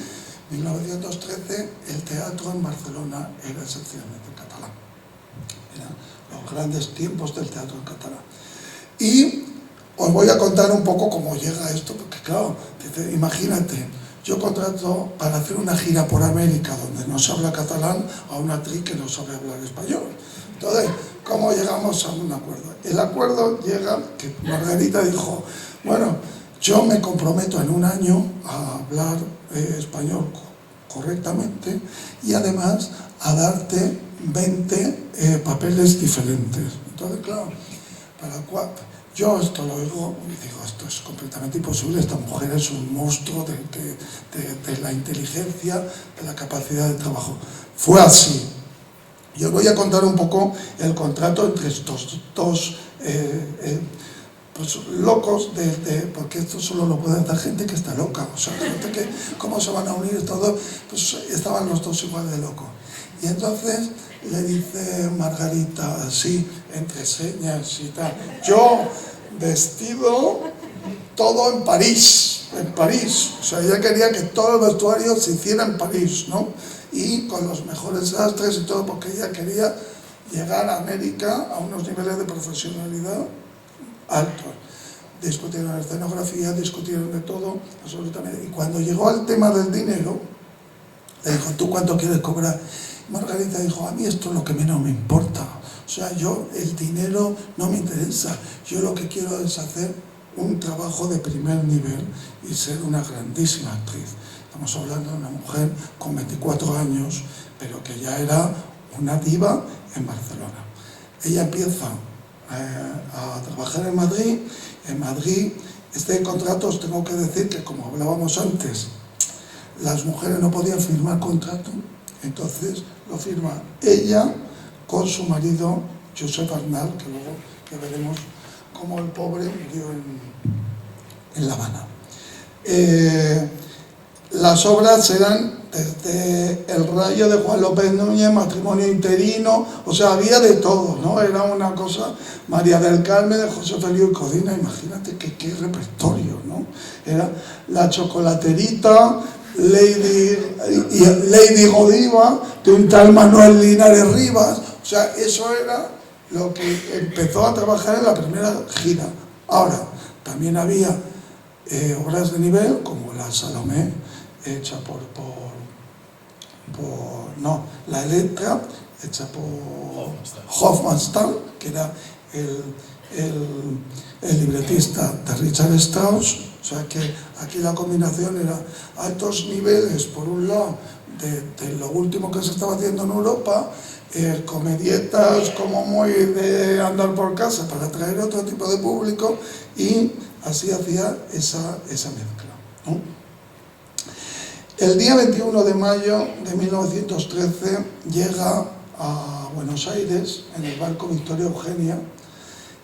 1913 el teatro en Barcelona era esencialmente catalán. Eran los grandes tiempos del teatro en catalán. Y os voy a contar un poco cómo llega esto, porque claro, dice, imagínate, yo contrato para hacer una gira por América donde no se habla catalán a una actriz que no sabe hablar español. Entonces, ¿cómo llegamos a un acuerdo? El acuerdo llega que Margarita dijo, bueno, yo me comprometo en un año a hablar español correctamente y además a darte 20 papeles diferentes. Entonces, claro, yo esto lo oigo y digo, esto es completamente imposible, esta mujer es un monstruo de la inteligencia, de la capacidad de trabajo. Fue así. Yo os voy a contar un poco el contrato entre estos dos pues, locos, porque esto solo lo puede hacer gente que está loca, o sea, gente que, ¿cómo se van a unir estos dos? Pues estaban los dos igual de locos. Y entonces le dice Margarita, así, entre señas y tal, yo vestido todo en París, o sea, ella quería que todo el vestuario se hiciera en París, ¿no? Y con los mejores sastres y todo, porque ella quería llegar a América a unos niveles de profesionalidad altos. Discutieron escenografía, discutieron de todo, absolutamente. Y cuando llegó al tema del dinero, le dijo, ¿tú cuánto quieres cobrar? Margarita dijo, a mí esto es lo que menos me importa. O sea, el dinero no me interesa. Yo lo que quiero es hacer un trabajo de primer nivel y ser una grandísima actriz. Estamos hablando de una mujer con 24 años, pero que ya era una diva en Barcelona. Ella empieza a trabajar en Madrid. En Madrid, este contrato, os tengo que decir que, como hablábamos antes, las mujeres no podían firmar contrato, entonces lo firma ella con su marido, Josep Arnal, que luego que veremos cómo el pobre murió en La Habana. Las obras eran desde El Rayo de Juan López Núñez, Matrimonio interino, o sea, había de todo, ¿no? Era una cosa, María del Carmen de José Feliu y Codina, imagínate qué repertorio, ¿no? Era La Chocolaterita, Lady Godiva, de un tal Manuel Linares Rivas, o sea, eso era lo que empezó a trabajar en la primera gira. Ahora, también había obras de nivel, como la Salomé, hecha la Electra, hecha por Hofmannsthal, que era el libretista de Richard Strauss. O sea que aquí la combinación era altos niveles, por un lado, de lo último que se estaba haciendo en Europa, comedietas como muy de andar por casa para atraer otro tipo de público, y así hacía esa mezcla, ¿no? El día 21 de mayo de 1913 llega a Buenos Aires en el barco Victoria Eugenia,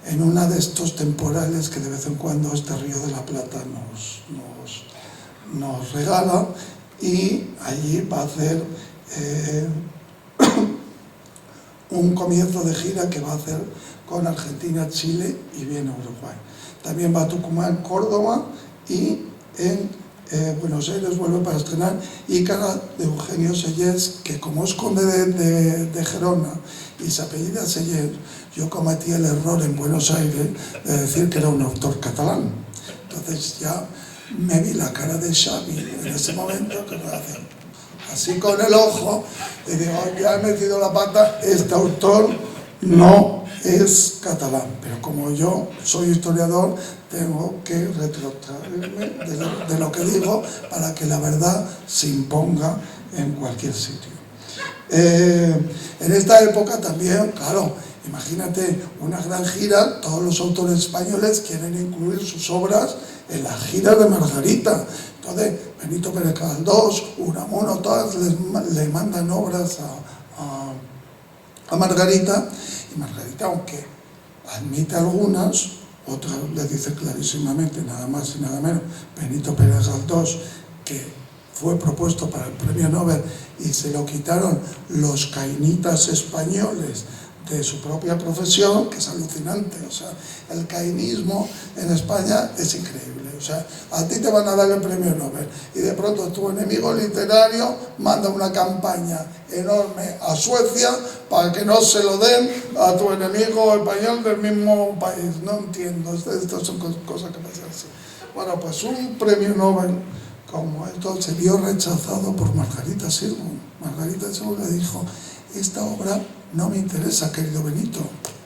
en una de estos temporales que de vez en cuando este Río de la Plata nos regala, y allí va a hacer un comienzo de gira que va a hacer con Argentina, Chile y viene a Uruguay. También va a Tucumán, Córdoba, y en Buenos Aires vuelve para estrenar Ícara de Eugenio Sellers, que como es conde de Gerona y se apellida Sellers, yo cometí el error en Buenos Aires de decir que era un autor catalán. Entonces ya me vi la cara de Xavi en ese momento, que me hace, así con el ojo, y digo, ya he metido la pata, este autor no es catalán, pero como yo soy historiador, tengo que retrotraerme de lo que digo para que la verdad se imponga en cualquier sitio. En esta época también, claro, imagínate una gran gira, todos los autores españoles quieren incluir sus obras en la gira de Margarita. Entonces, Benito Pérez Galdós, Unamuno, todas le mandan obras a Margarita, y Margarita, aunque admite algunas, otras le dice clarísimamente, nada más y nada menos, Benito Pérez Galdós, que fue propuesto para el premio Nobel y se lo quitaron los cainitas españoles de su propia profesión, que es alucinante. O sea, el cainismo en España es increíble. O sea, a ti te van a dar el premio Nobel y de pronto tu enemigo literario manda una campaña enorme a Suecia para que no se lo den a tu enemigo español del mismo país. No entiendo, estas son cosas que pasan así. Bueno, pues un premio Nobel como esto se vio rechazado por Margarita Sirgu. Margarita Sirgu le dijo, esta obra no me interesa, querido Benito,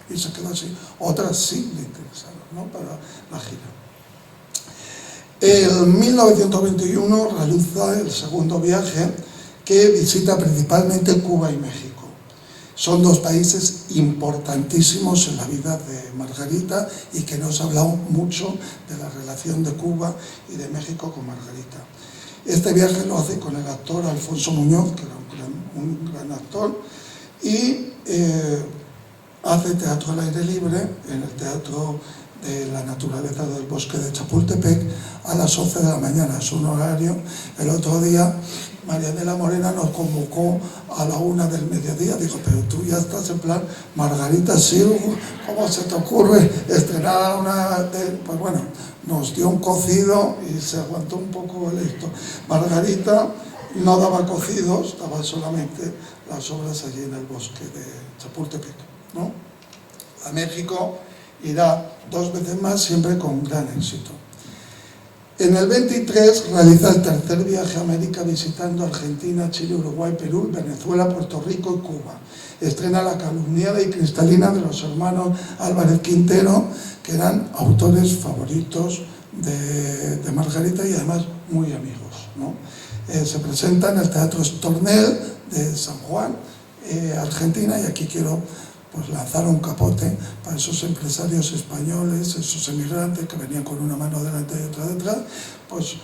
y se quedó así. Otras sí le interesaron, ¿no?, para la gira. En 1921 realiza el segundo viaje, que visita principalmente Cuba y México. Son dos países importantísimos en la vida de Margarita y que nos ha hablado mucho de la relación de Cuba y de México con Margarita. Este viaje lo hace con el actor Alfonso Muñoz, que era un gran actor, y hace teatro al aire libre en el Teatro de la Naturaleza del Bosque de Chapultepec a las 11 de la mañana. Es un horario. El otro día María de la Morena nos convocó a la 1 del mediodía. Dijo, pero tú ya estás en plan Margarita Sirgu, ¿cómo se te ocurre estrenar una...? Pues bueno, nos dio un cocido y se aguantó un poco el esto. Margarita no daba cocidos, daba solamente las obras allí en el bosque de Chapultepec, ¿no? A México irá 2 veces más, siempre con gran éxito. En el 23 realiza el tercer viaje a América visitando Argentina, Chile, Uruguay, Perú, Venezuela, Puerto Rico y Cuba. Estrena La calumniada y cristalina de los hermanos Álvarez Quintero, que eran autores favoritos de Margarita y además muy amigos, ¿no? Se presenta en el Teatro Estornel de San Juan, Argentina, y aquí quiero pues lanzar un capote para esos empresarios españoles, esos emigrantes que venían con una mano delante y otra detrás. Pues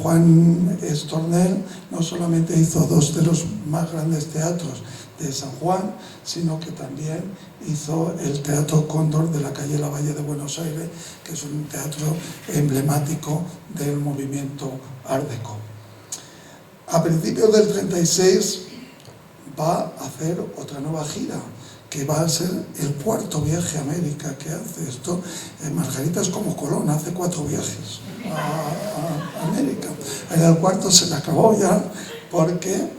Juan Estornel no solamente hizo 2 de los más grandes teatros de San Juan, sino que también hizo el Teatro Cóndor de la calle Lavalle de Buenos Aires, que es un teatro emblemático del movimiento Art Deco. A principios del 36 va a hacer otra nueva gira, que va a ser el 4º viaje a América que hace. Esto, Margarita es como Colón, hace 4 viajes a América. En el 4º se le acabó ya, porque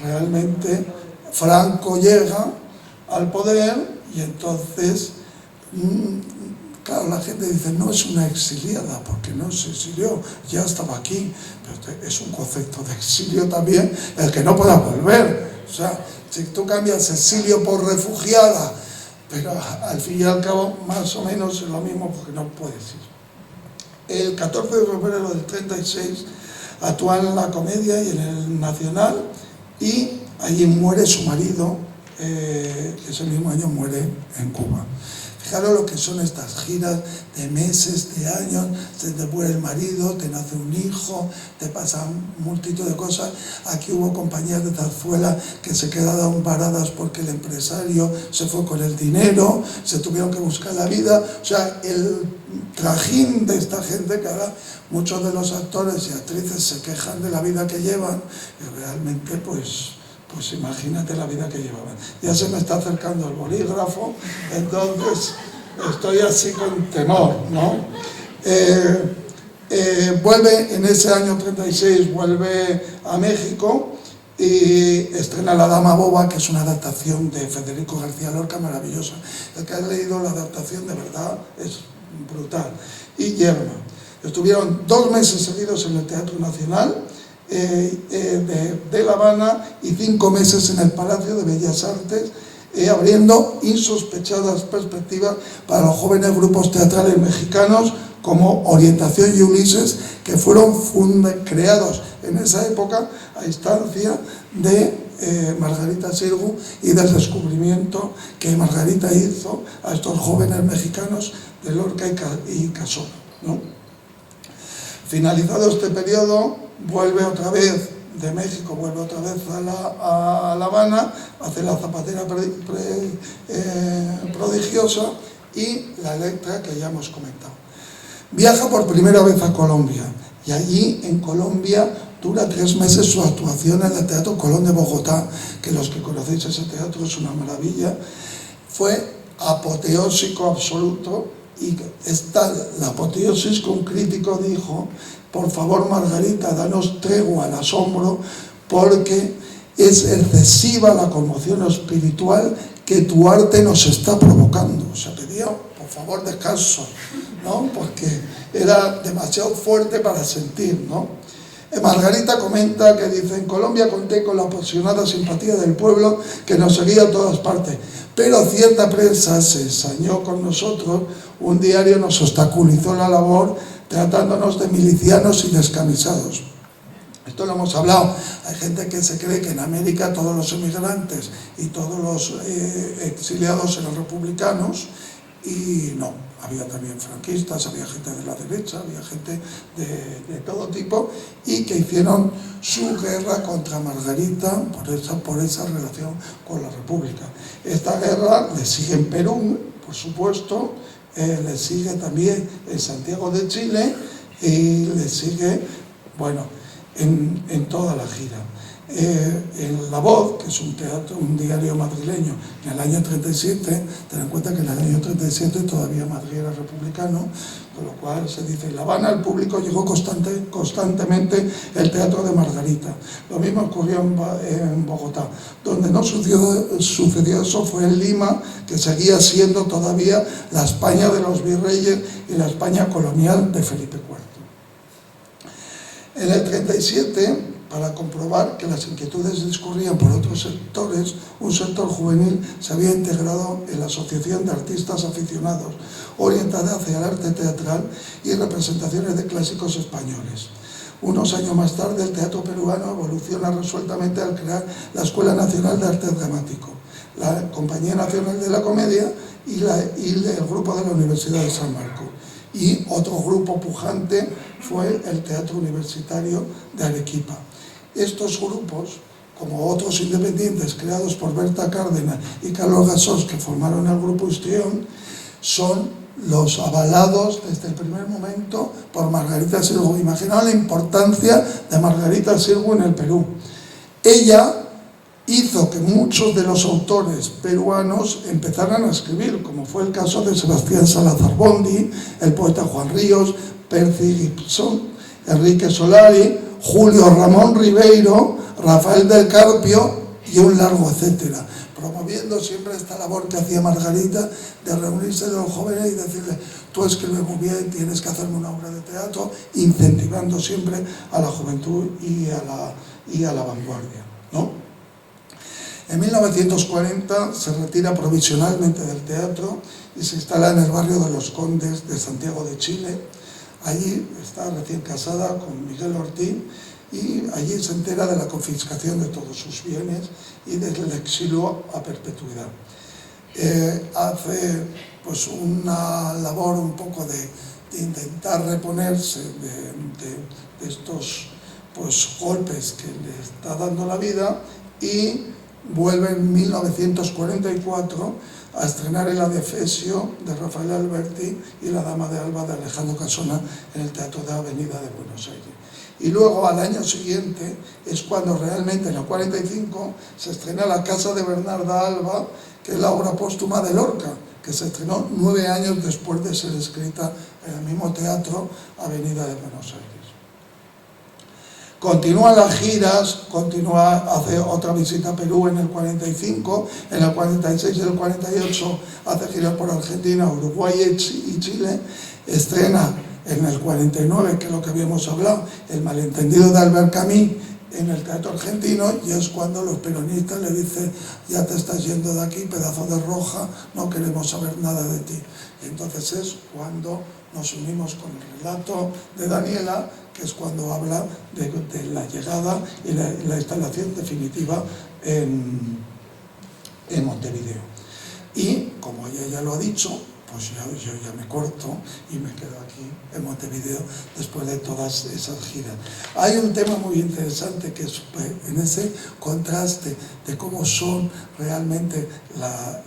realmente Franco llega al poder y entonces, claro, la gente dice, no es una exiliada, porque no se exilió, ya estaba aquí, pero es un concepto de exilio también, el que no pueda volver. O sea, si tú cambias exilio por refugiada, pero al fin y al cabo más o menos es lo mismo, porque no puedes ir. El 14 de febrero del 36 actúa en La Comedia y en el Nacional, y allí muere su marido, ese mismo año muere en Cuba. Fijaros lo que son estas giras de meses, de años, se te muere el marido, te nace un hijo, te pasan multitud de cosas. Aquí hubo compañías de zarzuela que se quedaron paradas porque el empresario se fue con el dinero, se tuvieron que buscar la vida. O sea, el trajín de esta gente, que ahora muchos de los actores y actrices se quejan de la vida que llevan, y realmente pues imagínate la vida que llevaban. Ya se me está acercando el bolígrafo, entonces estoy así con temor, ¿no? Vuelve en ese año 36, vuelve a México y estrena La Dama Boba, que es una adaptación de Federico García Lorca maravillosa. El que ha leído la adaptación de verdad es brutal. Y Yerma. Estuvieron 2 meses seguidos en el Teatro Nacional, de La Habana y 5 meses en el Palacio de Bellas Artes, abriendo insospechadas perspectivas para los jóvenes grupos teatrales mexicanos como Orientación y Ulises, que fueron creados en esa época a instancia de Margarita Xirgu y del descubrimiento que Margarita hizo a estos jóvenes mexicanos de Lorca y Casona, ¿no? Finalizado este periodo, vuelve otra vez de México, vuelve otra vez a La Habana, hace La Zapatera prodigiosa y La Electra, que ya hemos comentado. Viaja por primera vez a Colombia y allí en Colombia dura 3 meses su actuación en el Teatro Colón de Bogotá, que los que conocéis ese teatro es una maravilla. Fue apoteósico absoluto y es tal la apoteosis que un crítico dijo: por favor, Margarita, danos tregua al asombro, porque es excesiva la conmoción espiritual que tu arte nos está provocando. Se pedía, por favor, descanso, ¿no? Porque era demasiado fuerte para sentir, ¿no? Margarita comenta que dice: en Colombia conté con la apasionada simpatía del pueblo que nos seguía a todas partes, pero cierta prensa se ensañó con nosotros, un diario nos obstaculizó la labor tratándonos de milicianos y descamisados. Esto lo hemos hablado. Hay gente que se cree que en América todos los emigrantes y todos los exiliados eran republicanos, y no, había también franquistas, había gente de la derecha, había gente de todo tipo, y que hicieron su guerra contra Margarita por esa relación con la República. Esta guerra le sigue en Perú, por supuesto, le sigue también en Santiago de Chile y le sigue, bueno, en toda la gira. En La Voz, que es un diario madrileño, en el año 37, ten en cuenta que en el año 37 todavía Madrid era republicano, con lo cual se dice: en La Habana el público llegó constantemente el teatro de Margarita. Lo mismo ocurrió en Bogotá. Donde no sucedió eso fue en Lima, que seguía siendo todavía la España de los virreyes y la España colonial de Felipe IV. En el 37, para comprobar que las inquietudes discurrían por otros sectores, un sector juvenil se había integrado en la Asociación de Artistas Aficionados, orientada hacia el arte teatral y representaciones de clásicos españoles. Unos años más tarde, el teatro peruano evoluciona resueltamente al crear la Escuela Nacional de Arte Dramático, la Compañía Nacional de la Comedia y el grupo de la Universidad de San Marcos. Y otro grupo pujante fue el Teatro Universitario de Arequipa. Estos grupos, como otros independientes creados por Berta Cárdenas y Carlos Gasós, que formaron el grupo Histrión, son los avalados desde el primer momento por Margarita Xirgu. Imaginaos la importancia de Margarita Xirgu en el Perú. Ella hizo que muchos de los autores peruanos empezaran a escribir, como fue el caso de Sebastián Salazar Bondi, el poeta Juan Ríos, Percy Gibson, Enrique Solari, Julio Ramón Ribeiro, Rafael del Carpio y un largo etcétera, promoviendo siempre esta labor que hacía Margarita de reunirse de los jóvenes y decirles: tú escribes muy bien, tienes que hacerme una obra de teatro, incentivando siempre a la juventud y a la vanguardia, ¿no? En 1940 se retira provisionalmente del teatro y se instala en el barrio de Los Condes de Santiago de Chile. Allí está recién casada con Miguel Ortiz y allí se entera de la confiscación de todos sus bienes y del exilio a perpetuidad. Hace pues una labor un poco de intentar reponerse de estos pues golpes que le está dando la vida, y vuelve en 1944 a estrenar El Adefesio de Rafael Alberti y La Dama de Alba de Alejandro Casona en el Teatro de Avenida de Buenos Aires. Y luego, al año siguiente, es cuando realmente, en el 45, se estrena La Casa de Bernarda Alba, que es la obra póstuma de Lorca, que se estrenó 9 años después de ser escrita en el mismo teatro, Avenida de Buenos Aires. Continúa las giras, hace otra visita a Perú en el 45, en el 46 y el 48 hace giras por Argentina, Uruguay y Chile, estrena en el 49, que es lo que habíamos hablado, el malentendido de Albert Camus en el teatro argentino, y es cuando los peronistas le dicen: ya te estás yendo de aquí, pedazo de roja, no queremos saber nada de ti. Y entonces es cuando nos unimos con el relato de Daniela, que es cuando habla de la llegada y la instalación definitiva en Montevideo. Y como ella ya lo ha dicho, pues yo ya me corto y me quedo aquí en Montevideo después de todas esas giras. Hay un tema muy interesante que es en ese contraste de cómo son realmente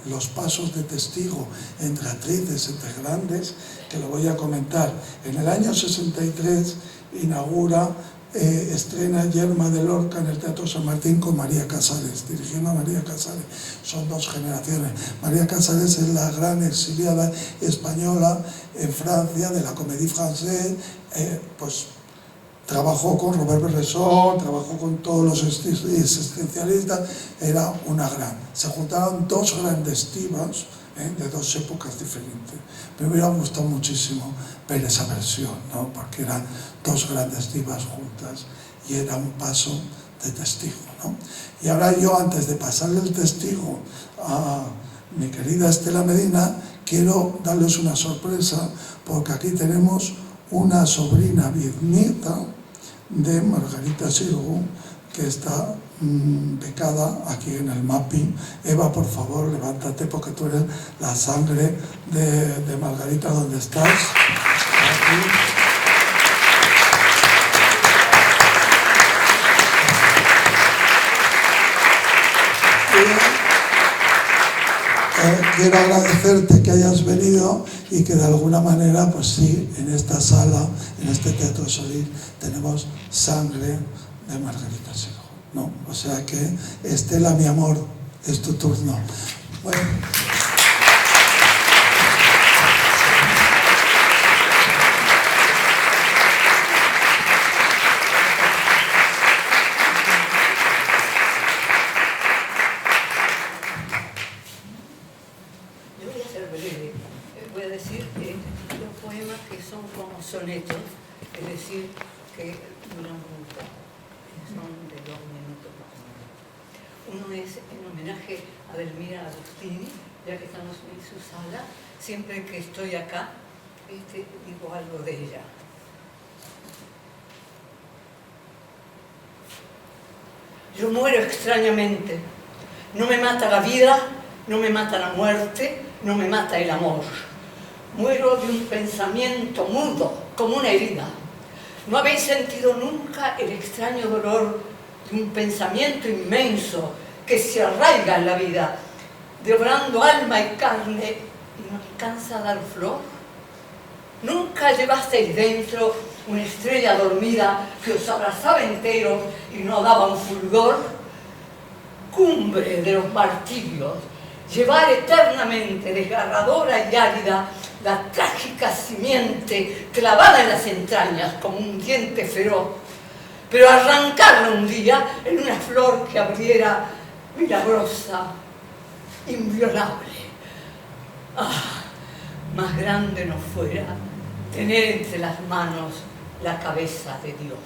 los pasos de testigo entre actrices, entre grandes, que lo voy a comentar. En el año 63 inaugura, estrena Yerma de Lorca en el Teatro San Martín con María Casares, dirigiendo a María Casares. Son dos generaciones. María Casares es la gran exiliada española en Francia de la Comédie Française, pues trabajó con Robert Bresson, trabajó con todos los existencialistas, era una gran. Se juntaron dos grandes divas, de dos épocas diferentes. Me hubiera gustado muchísimo ver esa versión, ¿no? Porque eran dos grandes divas juntas y era un paso de testigo, ¿no? Y ahora yo, antes de pasarle el testigo a mi querida Estela Medina, quiero darles una sorpresa, porque aquí tenemos una sobrina bisnieta de Margarita Xirgu, que está becada aquí en el mapping. Eva, por favor, levántate, porque tú eres la sangre de Margarita. ¿Dónde estás? Aquí. Quiero agradecerte que hayas venido y que de alguna manera, pues sí, en esta sala, en este Teatro Solís, tenemos sangre de Margarita Xirgu, ¿no? O sea que, Estela, mi amor, es tu turno. Bueno. Yo voy a ser breve. Voy a decir que los poemas que son como sonetos, es decir, que duran muy poco. Son de 2 minutos más o menos. Uno es en homenaje a Delmira Agostini, ya que estamos en su sala. Siempre que estoy acá, digo algo de ella. Yo muero extrañamente. No me mata la vida, no me mata la muerte, no me mata el amor. Muero de un pensamiento mudo, como una herida. ¿No habéis sentido nunca el extraño dolor de un pensamiento inmenso que se arraiga en la vida, devorando alma y carne y no alcanza a dar flor? ¿Nunca llevasteis dentro una estrella dormida que os abrazaba entero y no daba un fulgor? Cumbre de los martirios, llevar eternamente desgarradora y árida la trágica simiente clavada en las entrañas como un diente feroz, pero arrancarla un día en una flor que abriera milagrosa, inviolable. Ah, más grande no fuera tener entre las manos la cabeza de Dios.